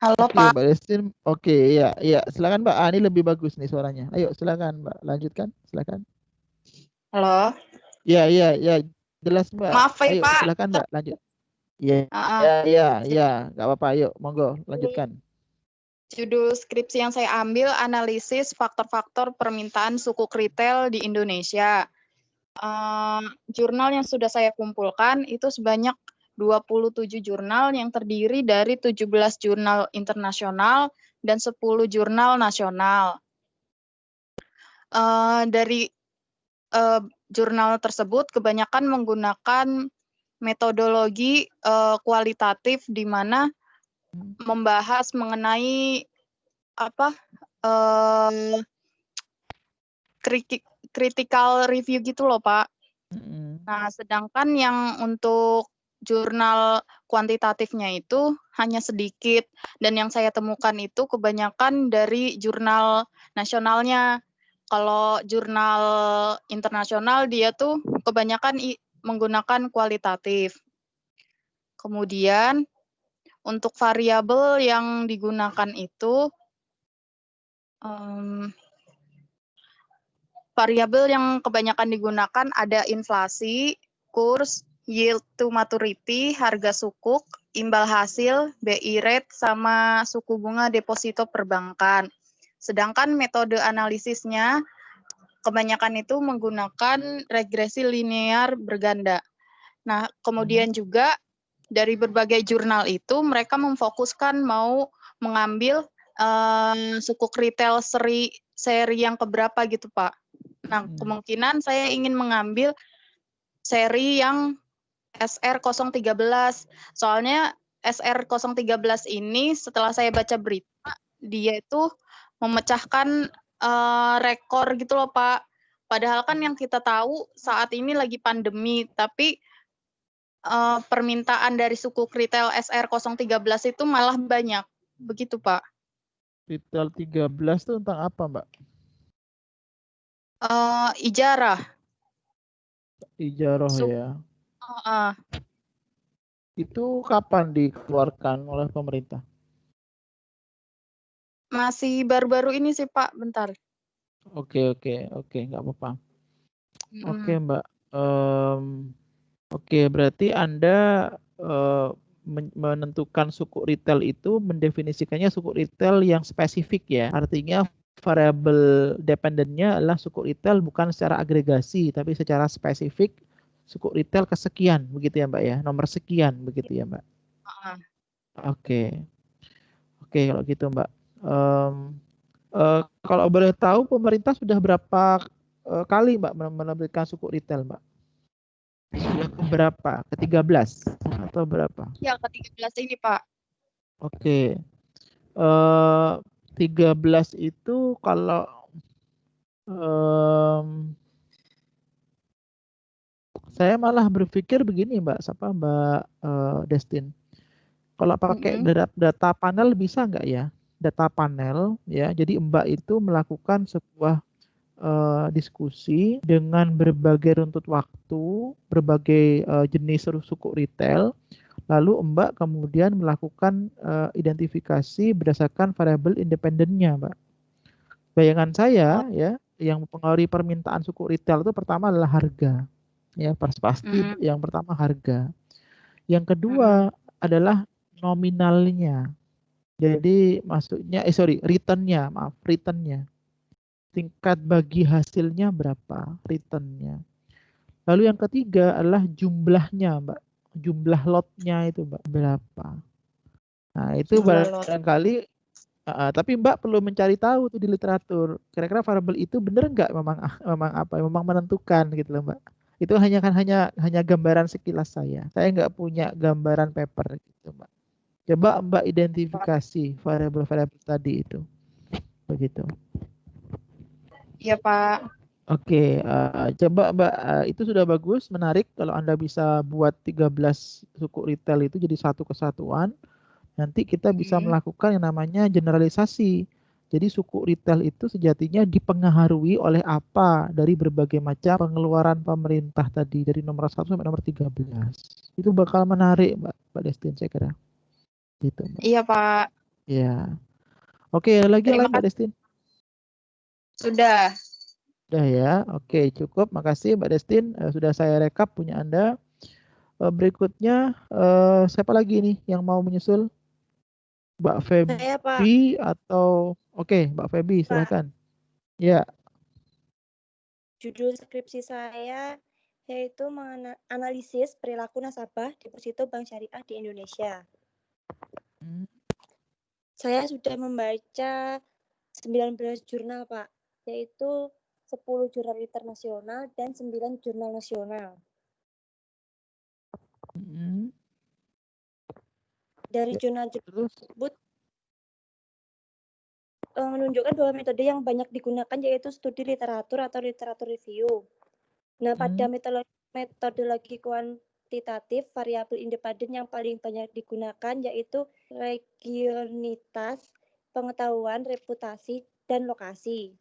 Halo, Oke, Pak. Mbak Destin. Oke, ya. Silakan Mbak. Ini lebih bagus nih suaranya. Ayo, silakan Mbak. Lanjutkan, silakan. Halo. Ya. Jelas Mbak. Maaf, Ayo, Pak. silakan Mbak. Lanjut. Ya. Nggak apa-apa. Ayo, monggo. Lanjutkan. Judul skripsi yang saya ambil analisis faktor-faktor permintaan suku retail di Indonesia. Jurnal yang sudah saya kumpulkan itu sebanyak 27 jurnal yang terdiri dari 17 jurnal internasional dan 10 jurnal nasional. Dari jurnal tersebut kebanyakan menggunakan metodologi kualitatif di mana membahas mengenai critical review gitu loh Pak. Nah, sedangkan yang untuk jurnal kuantitatifnya itu hanya sedikit, dan yang saya temukan itu kebanyakan dari jurnal nasionalnya. Kalau jurnal internasional dia tuh kebanyakan menggunakan kualitatif. Kemudian untuk variabel yang digunakan itu variabel yang kebanyakan digunakan ada inflasi, kurs, yield to maturity, harga sukuk, imbal hasil, BI rate, sama suku bunga deposito perbankan. Sedangkan metode analisisnya kebanyakan itu menggunakan regresi linear berganda. Nah, kemudian juga dari berbagai jurnal itu mereka memfokuskan mau mengambil sukuk retail seri yang keberapa gitu, Pak. Nah, kemungkinan saya ingin mengambil seri yang SR013. Soalnya SR013 ini setelah saya baca berita, dia itu memecahkan rekor gitu loh, Pak. Padahal kan yang kita tahu saat ini lagi pandemi, tapi permintaan dari sukuk retail SR013 itu malah banyak. Begitu, Pak. Retail 13 itu tentang apa, Mbak? Ijarah. Ijarah ya. Itu kapan dikeluarkan oleh pemerintah? Masih baru-baru ini sih, Pak. Bentar. Oke, nggak apa-apa. Oke, Mbak. Oke, berarti Anda menentukan suku retail itu mendefinisikannya suku retail yang spesifik ya. Artinya variabel dependennya adalah suku retail bukan secara agregasi tapi secara spesifik suku retail kesekian, begitu ya Mbak ya, nomor sekian begitu ya Mbak. Oke, kalau gitu Mbak. Kalau boleh tahu pemerintah sudah berapa kali Mbak menerbitkan suku retail Mbak? Sudah berapa? Ke-13 atau berapa? Ya, ke-13 ini Pak. Oke. 13 itu kalau saya malah berpikir begini Mbak, Mbak Destin. Kalau pakai data panel bisa nggak ya? Data panel ya. Jadi Mbak itu melakukan sebuah diskusi dengan berbagai runtut waktu, berbagai jenis suku retail. Lalu Mbak kemudian melakukan identifikasi berdasarkan variabel independennya, Mbak. Bayangan saya ya, yang mempengaruhi permintaan suku retail itu pertama adalah harga. Ya, pasti yang pertama harga. Yang kedua adalah nominalnya. Jadi maksudnya returnnya. Tingkat bagi hasilnya berapa, returnnya. Lalu yang ketiga adalah jumlahnya, Mbak. Jumlah lotnya itu, Mbak, berapa. Nah, itu barangkali, tapi Mbak perlu mencari tahu tuh di literatur. Kira-kira variabel itu benar nggak memang menentukan gitu loh, Mbak. Itu hanya gambaran sekilas saya. Saya nggak punya gambaran paper gitu, Mbak. Coba Mbak identifikasi variabel-variabel tadi itu. Begitu. Iya, Pak. Oke, coba Mbak, itu sudah bagus, menarik kalau Anda bisa buat 13 suku retail itu jadi satu kesatuan. Nanti kita bisa melakukan yang namanya generalisasi. Jadi suku retail itu sejatinya dipengaruhi oleh apa dari berbagai macam pengeluaran pemerintah tadi dari nomor 1 sampai nomor 13. Itu bakal menarik Mbak Destin saya kira. Gitu, Mbak. Iya, Pak. Ya. Oke, ada lagi yang lain Mbak Destin? Sudah. Sudah ya. Oke, cukup. Makasih Mbak Destin. Sudah saya rekap punya Anda. Berikutnya siapa lagi nih yang mau menyusul? Mbak Feby atau Mbak Feby silakan. Ya. Judul skripsi saya yaitu menganalisis perilaku nasabah deposito Bank Syariah di Indonesia. Saya sudah membaca 19 jurnal, Pak, yaitu 10 jurnal internasional dan 9 jurnal nasional. Dari jurnal tersebut menunjukkan bahwa metode yang banyak digunakan yaitu studi literatur atau literatur review. Nah, pada metodologi kuantitatif variabel independen yang paling banyak digunakan yaitu regionitas, pengetahuan, reputasi, dan lokasi.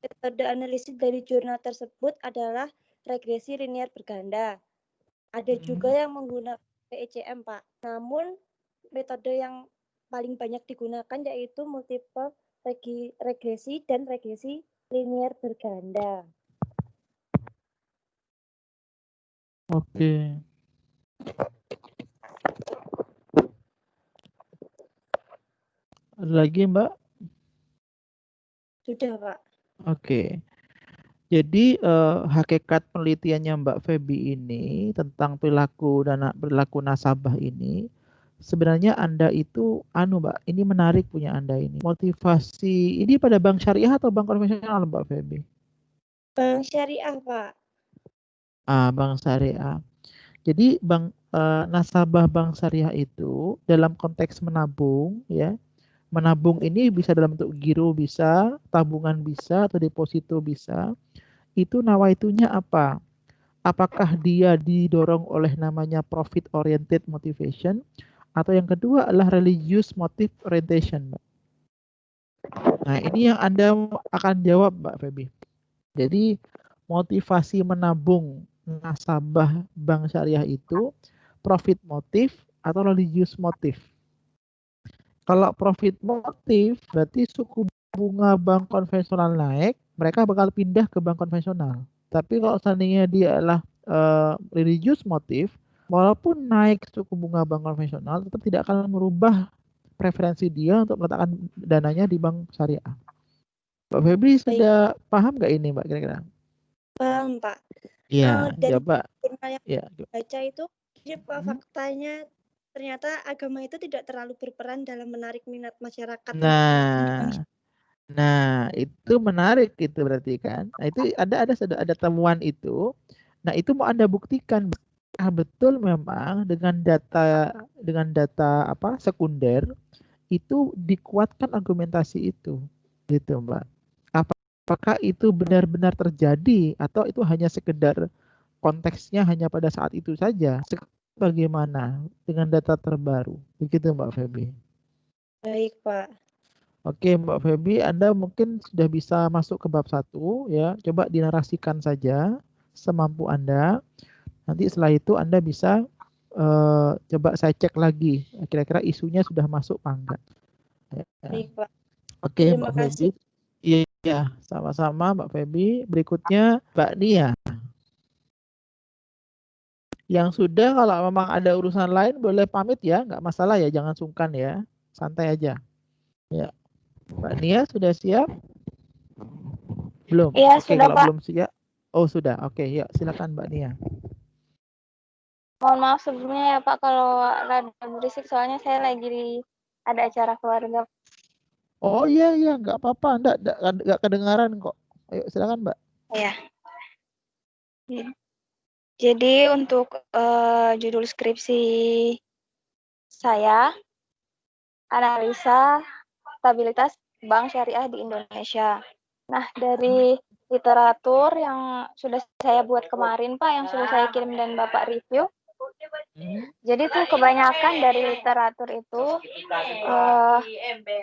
Metode analisis dari jurnal tersebut adalah regresi linear berganda. Ada juga yang menggunakan PECM, Pak. Namun metode yang paling banyak digunakan yaitu multiple regresi dan regresi linear berganda. Oke. Ada lagi, Mbak? Sudah, Pak. Oke. Jadi hakikat penelitiannya Mbak Feby ini tentang perilaku nasabah ini sebenarnya Anda itu Mbak, ini menarik punya Anda ini. Motivasi ini pada bank syariah atau bank konvensional Mbak Feby? Bank syariah, Pak. Bank syariah. Jadi nasabah bank syariah itu dalam konteks menabung ya. Menabung ini bisa dalam bentuk giro bisa, tabungan bisa, atau deposito bisa. Itu nawaitunya apa? Apakah dia didorong oleh namanya profit oriented motivation atau yang kedua adalah religious motive orientation, Mbak. Nah, ini yang Anda akan jawab, Mbak Feby. Jadi, motivasi menabung nasabah bank syariah itu profit motif atau religious motif. Kalau profit motif berarti suku bunga bank konvensional naik, mereka bakal pindah ke bank konvensional. Tapi kalau seandainya dia adalah religious motif, walaupun naik suku bunga bank konvensional, tetap tidak akan merubah preferensi dia untuk meletakkan dananya di bank syariah. Mbak Febri sudah paham nggak ini, Mbak, kira-kira? Paham, Pak. Iya, Dari coba. jurnal yang Ya. baca itu, faktanya ternyata agama itu tidak terlalu berperan dalam menarik minat masyarakat. Nah, itu menarik itu berarti kan. Nah, itu ada temuan itu. Nah, itu mau Anda buktikan betul memang dengan data apa sekunder itu dikuatkan argumentasi itu. Gitu, Mbak. Apakah itu benar-benar terjadi atau itu hanya sekedar konteksnya hanya pada saat itu saja? Bagaimana dengan data terbaru? Begitu, Mbak Feby. Baik, Pak. Oke, Mbak Feby, Anda mungkin sudah bisa masuk ke bab 1 ya. Coba dinarasikan saja semampu Anda. Nanti setelah itu Anda bisa coba saya cek lagi kira-kira isunya sudah masuk apa enggak. Baik, Pak. Oke, Terima Mbak kasih. Feby. Iya, sama-sama Mbak Feby. Berikutnya Mbak Nia. Yang sudah kalau memang ada urusan lain boleh pamit ya, nggak masalah ya, jangan sungkan ya. Santai aja. Ya. Mbak Nia sudah siap? Belum? Iya, Oke, sudah, kalau Pak. belum siap. Oh, sudah. Oke, ya silakan Mbak Nia. Mohon maaf sebelumnya ya Pak kalau rada berisik soalnya saya lagi ada acara keluarga. Oh iya, nggak apa-apa. Nggak kedengaran kok. Ayo silakan Mbak. Iya. Jadi untuk judul skripsi saya, analisa stabilitas bank syariah di Indonesia. Nah, dari literatur yang sudah saya buat kemarin Pak, yang sudah saya kirim dan Bapak review, jadi tuh kebanyakan dari literatur itu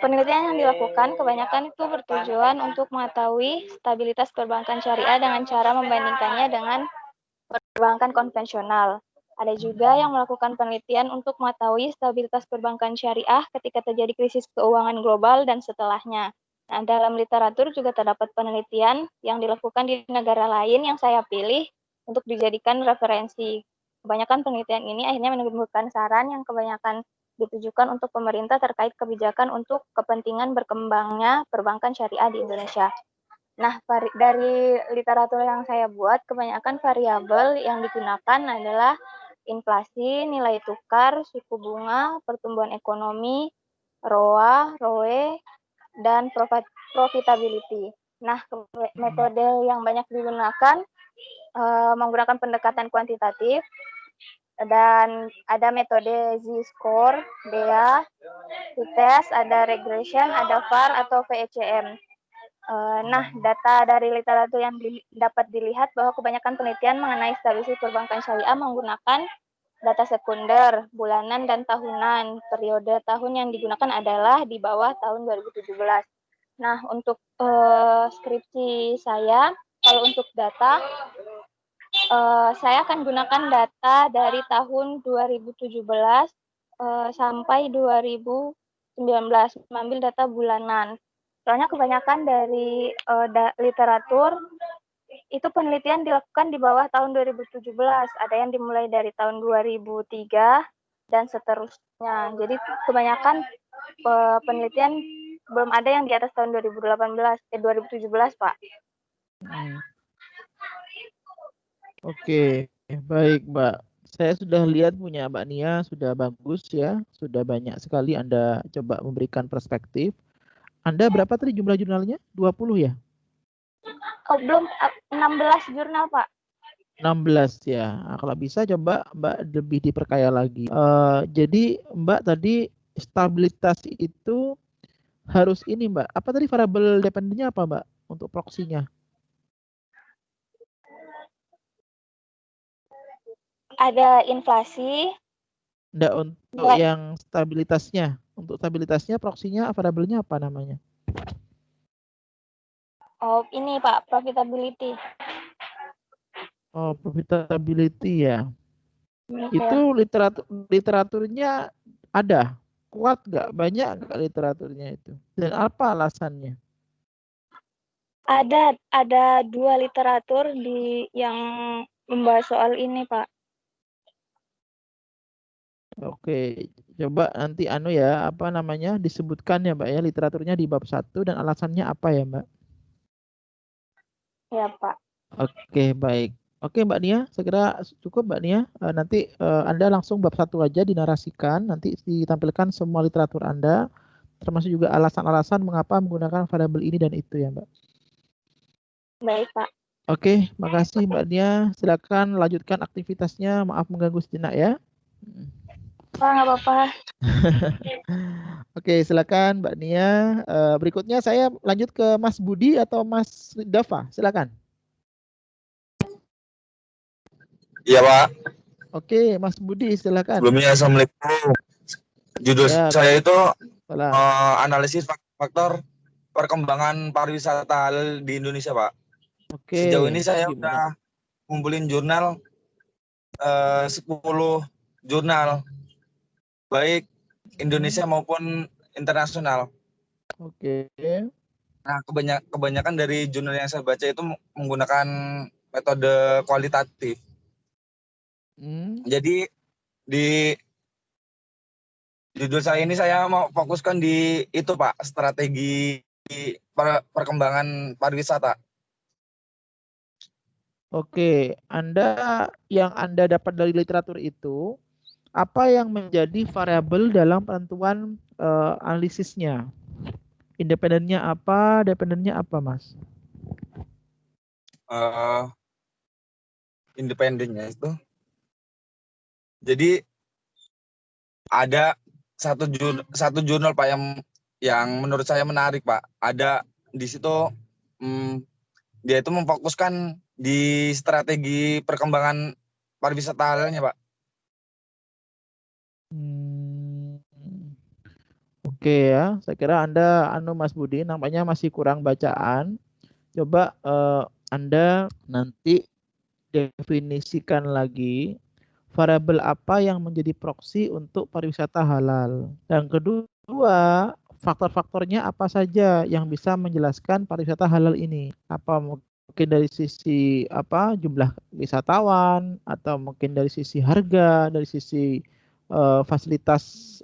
penelitian yang dilakukan kebanyakan itu bertujuan untuk mengetahui stabilitas perbankan syariah dengan cara membandingkannya dengan perbankan konvensional. Ada juga yang melakukan penelitian untuk mengetahui stabilitas perbankan syariah ketika terjadi krisis keuangan global dan setelahnya. Nah, dalam literatur juga terdapat penelitian yang dilakukan di negara lain yang saya pilih untuk dijadikan referensi. Kebanyakan penelitian ini akhirnya menimbulkan saran yang kebanyakan ditujukan untuk pemerintah terkait kebijakan untuk kepentingan berkembangnya perbankan syariah di Indonesia. Nah, dari literatur yang saya buat, kebanyakan variabel yang digunakan adalah inflasi, nilai tukar, suku bunga, pertumbuhan ekonomi, ROA, ROE, dan profitability. Nah, metode yang banyak digunakan menggunakan pendekatan kuantitatif, dan ada metode Z-score, DEA, t-test, ada regression, ada VAR atau VECM. Nah, data dari literatur yang dapat dilihat bahwa kebanyakan penelitian mengenai stabilisasi perbankan syariah menggunakan data sekunder, bulanan, dan tahunan. Periode tahun yang digunakan adalah di bawah tahun 2017. Nah, untuk skripsi saya, kalau untuk data, saya akan gunakan data dari tahun 2017 sampai 2019, mengambil data bulanan. Soalnya kebanyakan dari literatur itu penelitian dilakukan di bawah tahun 2017. Ada yang dimulai dari tahun 2003 dan seterusnya. Jadi kebanyakan penelitian belum ada yang di atas tahun 2017, Pak. Oke, baik, Mbak. Saya sudah lihat punya Mbak Nia sudah bagus ya, sudah banyak sekali Anda coba memberikan perspektif. Anda berapa tadi jumlah jurnalnya? 20 ya? Oh, belum, 16 jurnal, Pak. 16 ya. Nah, kalau bisa coba Mbak lebih diperkaya lagi. Jadi Mbak tadi stabilitas itu harus ini Mbak. Apa tadi variabel dependennya apa Mbak untuk proksinya? Ada inflasi. Enggak, untuk yang stabilitasnya. Untuk stabilitasnya proksinya variabelnya apa namanya? Oh, ini Pak, profitability. Oh, profitability ya. Ya. Itu literaturnya ada. Kuat nggak? Banyak nggak literaturnya itu? Dan apa alasannya? Ada 2 literatur yang membahas soal ini, Pak. Oke, coba nanti ya, apa namanya, disebutkan ya Mbak ya, literaturnya di bab 1 dan alasannya apa ya Mbak? Ya Pak. Oke, baik. Oke Mbak Nia, segera cukup Mbak Nia. Nanti Anda langsung bab 1 aja dinarasikan, nanti ditampilkan semua literatur Anda, termasuk juga alasan-alasan mengapa menggunakan variabel ini dan itu ya Mbak. Baik Pak. Oke, makasih Mbak Nia. Silakan lanjutkan aktivitasnya. Maaf mengganggu sejenak ya. Pak, nggak apa-apa. Oke, silakan Mbak Nia. Berikutnya saya lanjut ke Mas Budi atau Mas Dava. Silakan. Iya Pak. Oke, Mas Budi silakan. Sebelumnya Assalamualaikum. Judul ya, saya itu analisis faktor perkembangan pariwisata halal di Indonesia Pak. Oke. Sejauh ini saya udah ngumpulin jurnal 10 jurnal baik Indonesia maupun internasional. Oke. Nah, kebanyakan dari jurnal yang saya baca itu menggunakan metode kualitatif. Jadi di judul saya ini saya mau fokuskan di itu Pak, strategi perkembangan pariwisata. Oke, yang Anda dapat dari literatur itu, apa yang menjadi variabel dalam penentuan analisisnya? Independennya apa, dependennya apa, Mas? Independennya itu. Jadi ada satu jurnal Pak yang menurut saya menarik Pak. Ada di situ dia itu memfokuskan di strategi perkembangan pariwisata halalnya Pak. Oke ya, saya kira Anda Mas Budi nampaknya masih kurang bacaan. Coba Anda nanti definisikan lagi variabel apa yang menjadi proksi untuk pariwisata halal. Dan kedua, faktor-faktornya apa saja yang bisa menjelaskan pariwisata halal ini? Apa mungkin dari sisi jumlah wisatawan, atau mungkin dari sisi harga, dari sisi fasilitas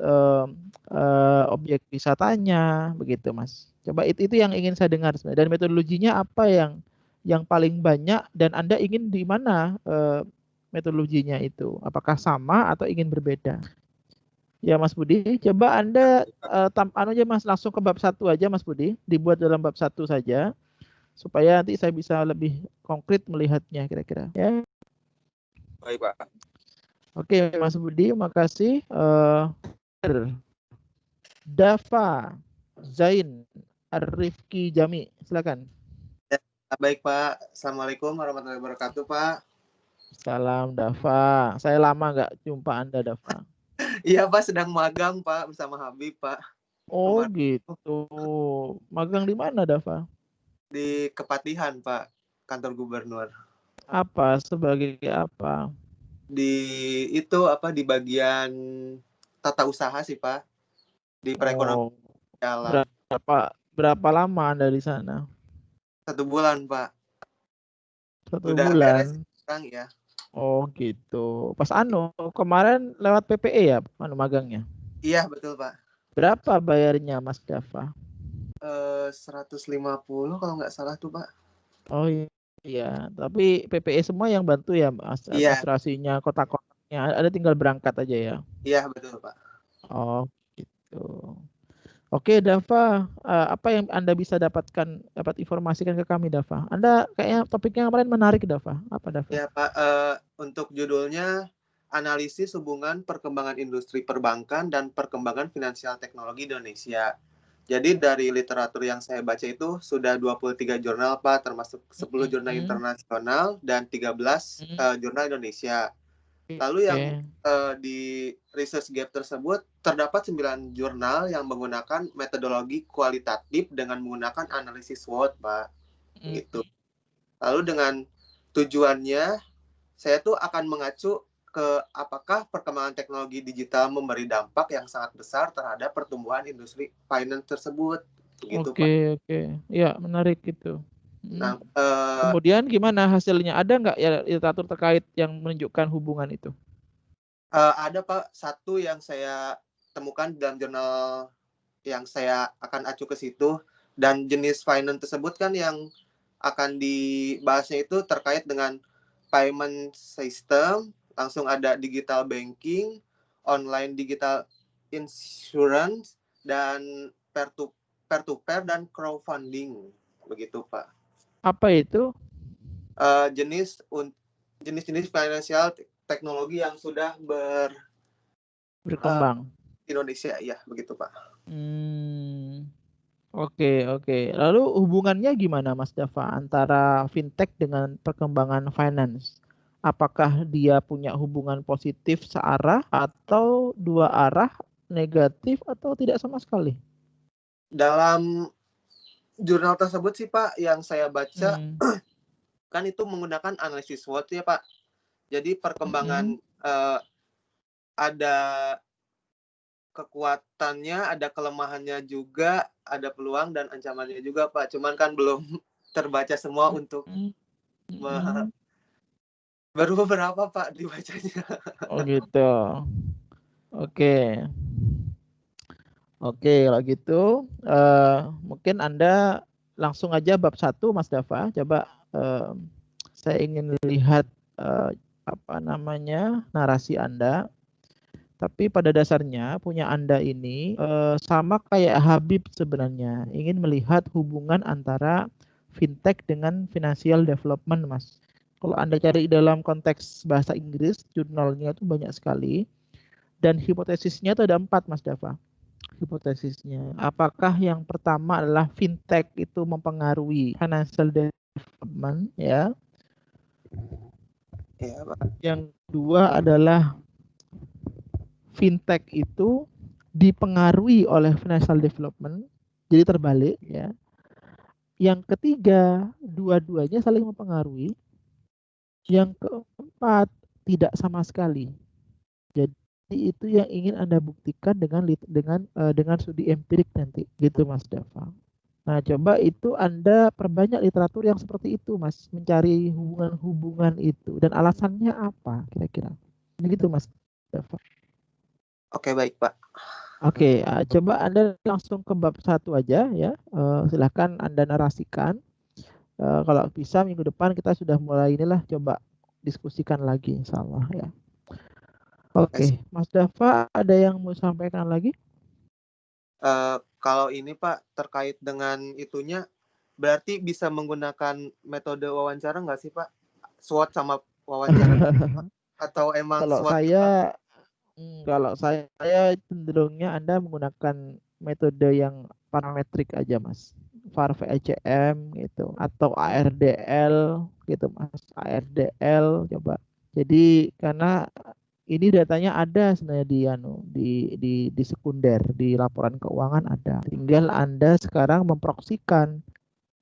objek wisatanya, begitu Mas. Coba itu yang ingin saya dengar sebenarnya. Dan metodologinya apa yang paling banyak dan Anda ingin di mana metodologinya itu? Apakah sama atau ingin berbeda? Ya Mas Budi, coba Anda aja Mas, langsung ke bab 1 aja Mas Budi, dibuat dalam bab 1 saja supaya nanti saya bisa lebih konkret melihatnya kira-kira ya. Baik Pak. Oke Mas Budi, makasih. Dava, Zain, Arifki Jami, silakan. Ya, baik Pak. Assalamualaikum warahmatullahi wabarakatuh Pak. Salam Dava. Saya lama nggak jumpa Anda, Dava. Iya Pak, sedang magang Pak bersama Habib Pak. Oh Kemarin gitu. Magang di mana, Dava? di Kepatihan Pak, kantor gubernur. Apa sebagai apa? Di itu apa di bagian tata usaha sih Pak, di perekonomian jalan. Berapa lama Anda di sana? 1 bulan Pak. 1 Udah bulan. beres sekarang ya. Oh gitu. Pas kemarin lewat PPE ya, magangnya? Iya betul Pak. Berapa bayarnya Mas Dava? 150 kalau nggak salah tuh Pak. Oh iya, tapi PPE semua yang bantu ya, Mas? Iya. Administrasinya, kotak-kotaknya, ada tinggal berangkat aja ya? Iya betul Pak. Oh gitu. Oke Dava, apa yang Anda bisa dapat informasikan ke kami, Dava? Anda kayaknya topiknya kemarin menarik, Dava. Apa, Dava? Ya Pak, untuk judulnya analisis hubungan perkembangan industri perbankan dan perkembangan finansial teknologi Indonesia. Jadi dari literatur yang saya baca itu sudah 23 jurnal Pak, termasuk 10 jurnal internasional dan 13 jurnal Indonesia. Lalu yang di research gap tersebut terdapat 9 jurnal yang menggunakan metodologi kualitatif dengan menggunakan analisis SWOT Pak. Gitu. Lalu dengan tujuannya saya tuh akan mengacu ke apakah perkembangan teknologi digital memberi dampak yang sangat besar terhadap pertumbuhan industri finance tersebut. Gitu, Pak. Oke. Ya, menarik itu. Nah, kemudian gimana hasilnya? Ada nggak ya literatur terkait yang menunjukkan hubungan itu? Ada Pak, satu yang saya temukan dalam jurnal yang saya akan acu ke situ, dan jenis finance tersebut kan yang akan dibahasnya itu terkait dengan payment system, langsung ada digital banking, online digital insurance, dan peer-to-peer dan crowdfunding, begitu Pak. Apa itu? Jenis-jenis financial teknologi yang sudah berkembang di Indonesia, ya begitu Pak. Oke. Lalu hubungannya gimana Mas Dava antara fintech dengan perkembangan finance? Apakah dia punya hubungan positif searah atau dua arah, negatif atau tidak sama sekali? Dalam jurnal tersebut sih Pak, yang saya baca kan itu menggunakan analisis SWOT ya Pak. Jadi perkembangan ada kekuatannya, ada kelemahannya juga, ada peluang dan ancamannya juga Pak. Cuman kan belum terbaca semua untuk baru beberapa Pak dibacanya. Oh gitu. Oke, kalau gitu mungkin Anda langsung aja bab 1 Mas Dava. Coba saya ingin lihat narasi Anda. Tapi pada dasarnya punya Anda ini sama kayak Habib sebenarnya, ingin melihat hubungan antara fintech dengan financial development, Mas. Kalau Anda cari dalam konteks bahasa Inggris, jurnalnya itu banyak sekali. Dan hipotesisnya itu ada 4, Mas Dava. Hipotesisnya. Apakah yang pertama adalah fintech itu mempengaruhi financial development, ya? Ya, Pak. Yang kedua adalah fintech itu dipengaruhi oleh financial development, jadi terbalik, ya. Yang ketiga, dua-duanya saling mempengaruhi. Yang keempat, tidak sama sekali. Jadi itu yang ingin Anda buktikan dengan studi empirik nanti, gitu Mas Dava. Nah, coba itu Anda perbanyak literatur yang seperti itu, Mas, mencari hubungan-hubungan itu dan alasannya apa kira-kira. Begitu Mas Dava. Oke, baik Pak. Oke, coba Anda langsung ke bab 1 aja ya. Silakan Anda narasikan. Kalau bisa minggu depan kita sudah mulai coba diskusikan lagi insya Allah ya. Oke, Mas Dava ada yang mau sampaikan lagi? Kalau ini Pak terkait dengan itunya, berarti bisa menggunakan metode wawancara nggak sih Pak? SWOT sama wawancara atau emang Kalau SWOT? Kalau saya cenderungnya Anda menggunakan metode yang parametrik aja Mas. VAR VCM gitu atau ARDL gitu Mas. ARDL coba. Jadi karena ini datanya ada sebenarnya di sekunder, di laporan keuangan ada. Tinggal Anda sekarang memproksikan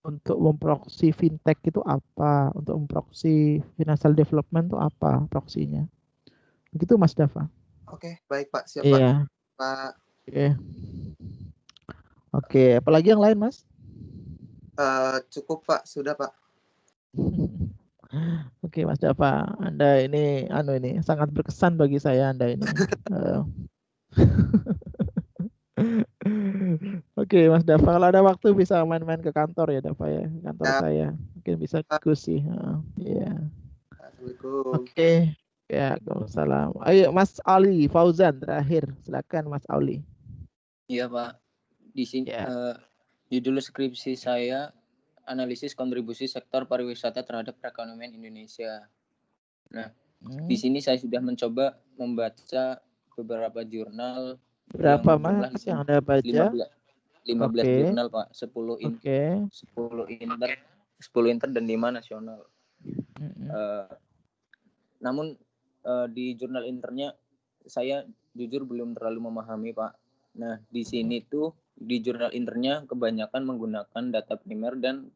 untuk memproksi fintech itu apa, untuk memproksi financial development itu apa proksinya. Begitu Mas Dava. Oke, baik Pak, siap Iya. Pak. Oke, apalagi yang lain Mas? Cukup Pak, sudah Pak. Oke Mas Dava, Anda ini ini sangat berkesan bagi saya Anda ini. Oke Mas Dava, kalau ada waktu bisa main-main ke kantor ya Dava ya, kantor saya mungkin bisa diskusi. Iya. Assalamualaikum. Oke, ya, Waalaikumsalam. Ayo Mas Ali Fauzan terakhir, silakan Mas Ali. Iya Pak, di sini judul skripsi saya analisis kontribusi sektor pariwisata terhadap perekonomian Indonesia. Nah, di sini saya sudah mencoba membaca beberapa jurnal. Berapa Mas yang Anda baca? 15 jurnal Pak, 10 inter dan 5 nasional. Namun di jurnal internya saya jujur belum terlalu memahami Pak. Nah, di sini tuh di jurnal internya kebanyakan menggunakan data primer dan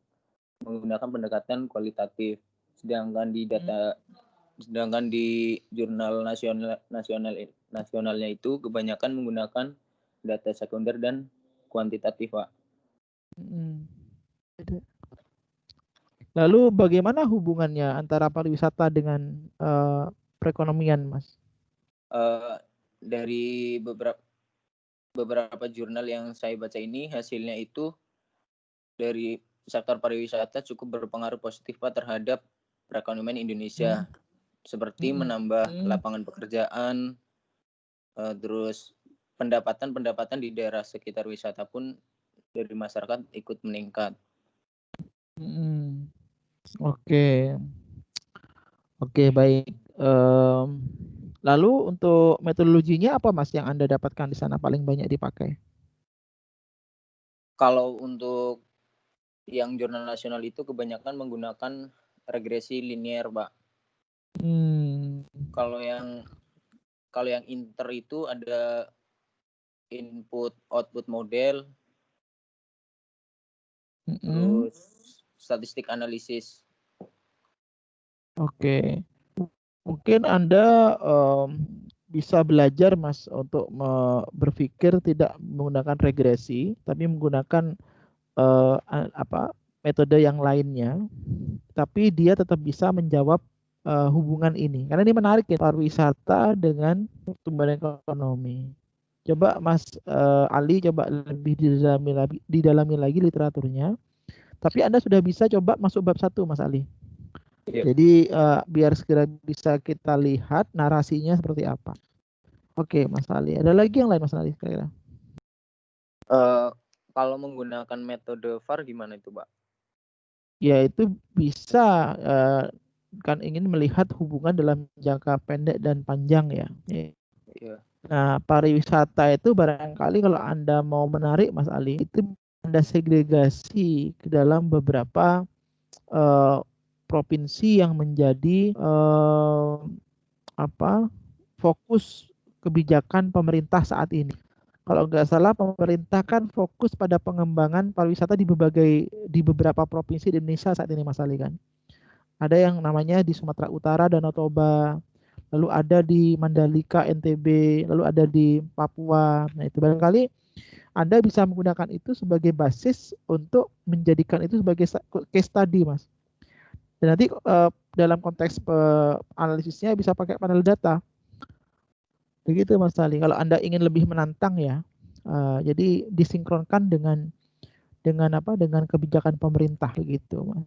menggunakan pendekatan kualitatif. Sedangkan di jurnal nasionalnya itu kebanyakan menggunakan data sekunder dan kuantitatif, Pak. Lalu bagaimana hubungannya antara pariwisata dengan perekonomian, Mas? Dari beberapa jurnal yang saya baca ini, hasilnya itu dari sektor pariwisata cukup berpengaruh positif Pak terhadap perekonomian Indonesia, seperti menambah lapangan pekerjaan, terus pendapatan di daerah sekitar wisata pun dari masyarakat ikut meningkat. Oke, baik. Lalu untuk metodologinya apa Mas yang Anda dapatkan di sana paling banyak dipakai? Kalau untuk yang jurnal nasional itu kebanyakan menggunakan regresi linier, Pak. Kalau yang inter itu ada input output model, terus statistik analisis. Oke. Mungkin Anda bisa belajar Mas untuk berpikir tidak menggunakan regresi, tapi menggunakan metode yang lainnya, tapi dia tetap bisa menjawab hubungan ini. Karena ini menarik ya, pariwisata dengan pertumbuhan ekonomi. Coba Mas Ali coba lebih didalami lagi literaturnya. Tapi Anda sudah bisa coba masuk bab 1 Mas Ali. Jadi biar segera bisa kita lihat narasinya seperti apa. Oke Mas Ali. Ada lagi yang lain Mas Ali kira-kira? Kalau menggunakan metode VAR gimana itu, Pak? Ya itu bisa kan ingin melihat hubungan dalam jangka pendek dan panjang ya. Nah pariwisata itu barangkali kalau Anda mau menarik Mas Ali itu Anda segregasi ke dalam beberapa provinsi yang menjadi fokus kebijakan pemerintah saat ini. Kalau nggak salah pemerintah kan fokus pada pengembangan pariwisata di beberapa provinsi di Indonesia saat ini Mas Ali kan. Ada yang namanya di Sumatera Utara, Danau Toba, lalu ada di Mandalika, NTB, lalu ada di Papua. Nah itu barangkali Anda bisa menggunakan itu sebagai basis untuk menjadikan itu sebagai case study Mas. Dan nanti dalam konteks analisisnya bisa pakai panel data. Begitu Mas Ali. Kalau Anda ingin lebih menantang ya, jadi disinkronkan dengan kebijakan pemerintah begitu, Mas.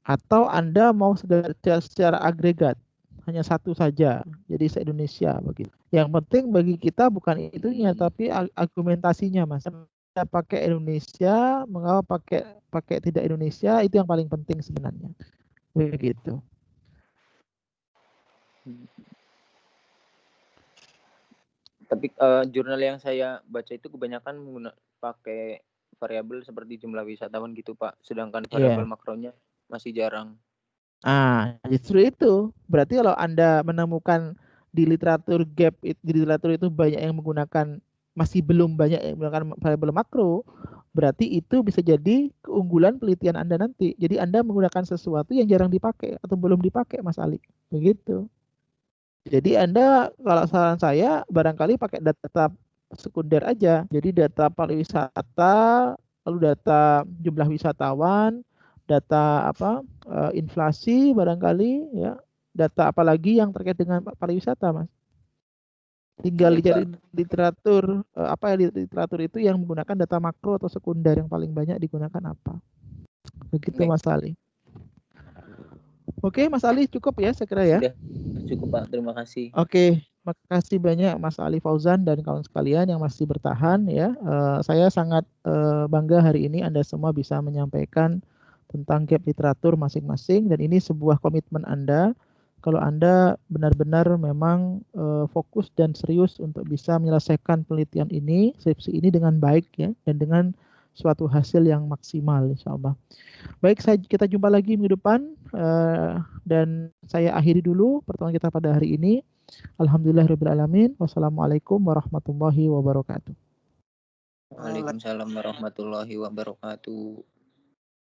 Atau Anda mau secara agregat, hanya satu saja, jadi se-Indonesia begitu. Yang penting bagi kita bukan itunya, tapi argumentasinya, Mas. Kita pakai Indonesia, mengapa pakai tidak Indonesia, itu yang paling penting sebenarnya. Begitu. Tapi jurnal yang saya baca itu kebanyakan pakai variabel seperti jumlah wisatawan gitu Pak, sedangkan variabel makronya masih jarang. Justru itu. Berarti kalau Anda menemukan di literatur gap, di literatur itu banyak yang menggunakan, masih belum banyak yang menggunakan variabel makro, berarti itu bisa jadi keunggulan penelitian Anda nanti. Jadi Anda menggunakan sesuatu yang jarang dipakai atau belum dipakai, Mas Ali. Begitu. Jadi Anda, kalau saran saya, barangkali pakai data sekunder aja. Jadi data pariwisata, lalu data jumlah wisatawan, data inflasi barangkali, ya, data apalagi yang terkait dengan pariwisata, Mas. Tinggal dicari literatur, literatur itu yang menggunakan data makro atau sekunder, yang paling banyak digunakan apa. Begitu Mas Ali. Oke, Mas Ali, cukup ya saya kira ya. Sudah cukup Pak, terima kasih. Oke, makasih banyak Mas Ali Fauzan dan kawan sekalian yang masih bertahan ya. Saya sangat bangga hari ini Anda semua bisa menyampaikan tentang gap literatur masing-masing, dan ini sebuah komitmen Anda kalau Anda benar-benar memang fokus dan serius untuk bisa menyelesaikan penelitian ini, skripsi ini dengan baik ya, dan dengan suatu hasil yang maksimal insyaallah. Baik, kita jumpa lagi minggu depan, dan saya akhiri dulu pertemuan kita pada hari ini. Alhamdulillahirrahmanirrahim. Wassalamualaikum warahmatullahi wabarakatuh. Waalaikumsalam warahmatullahi wabarakatuh.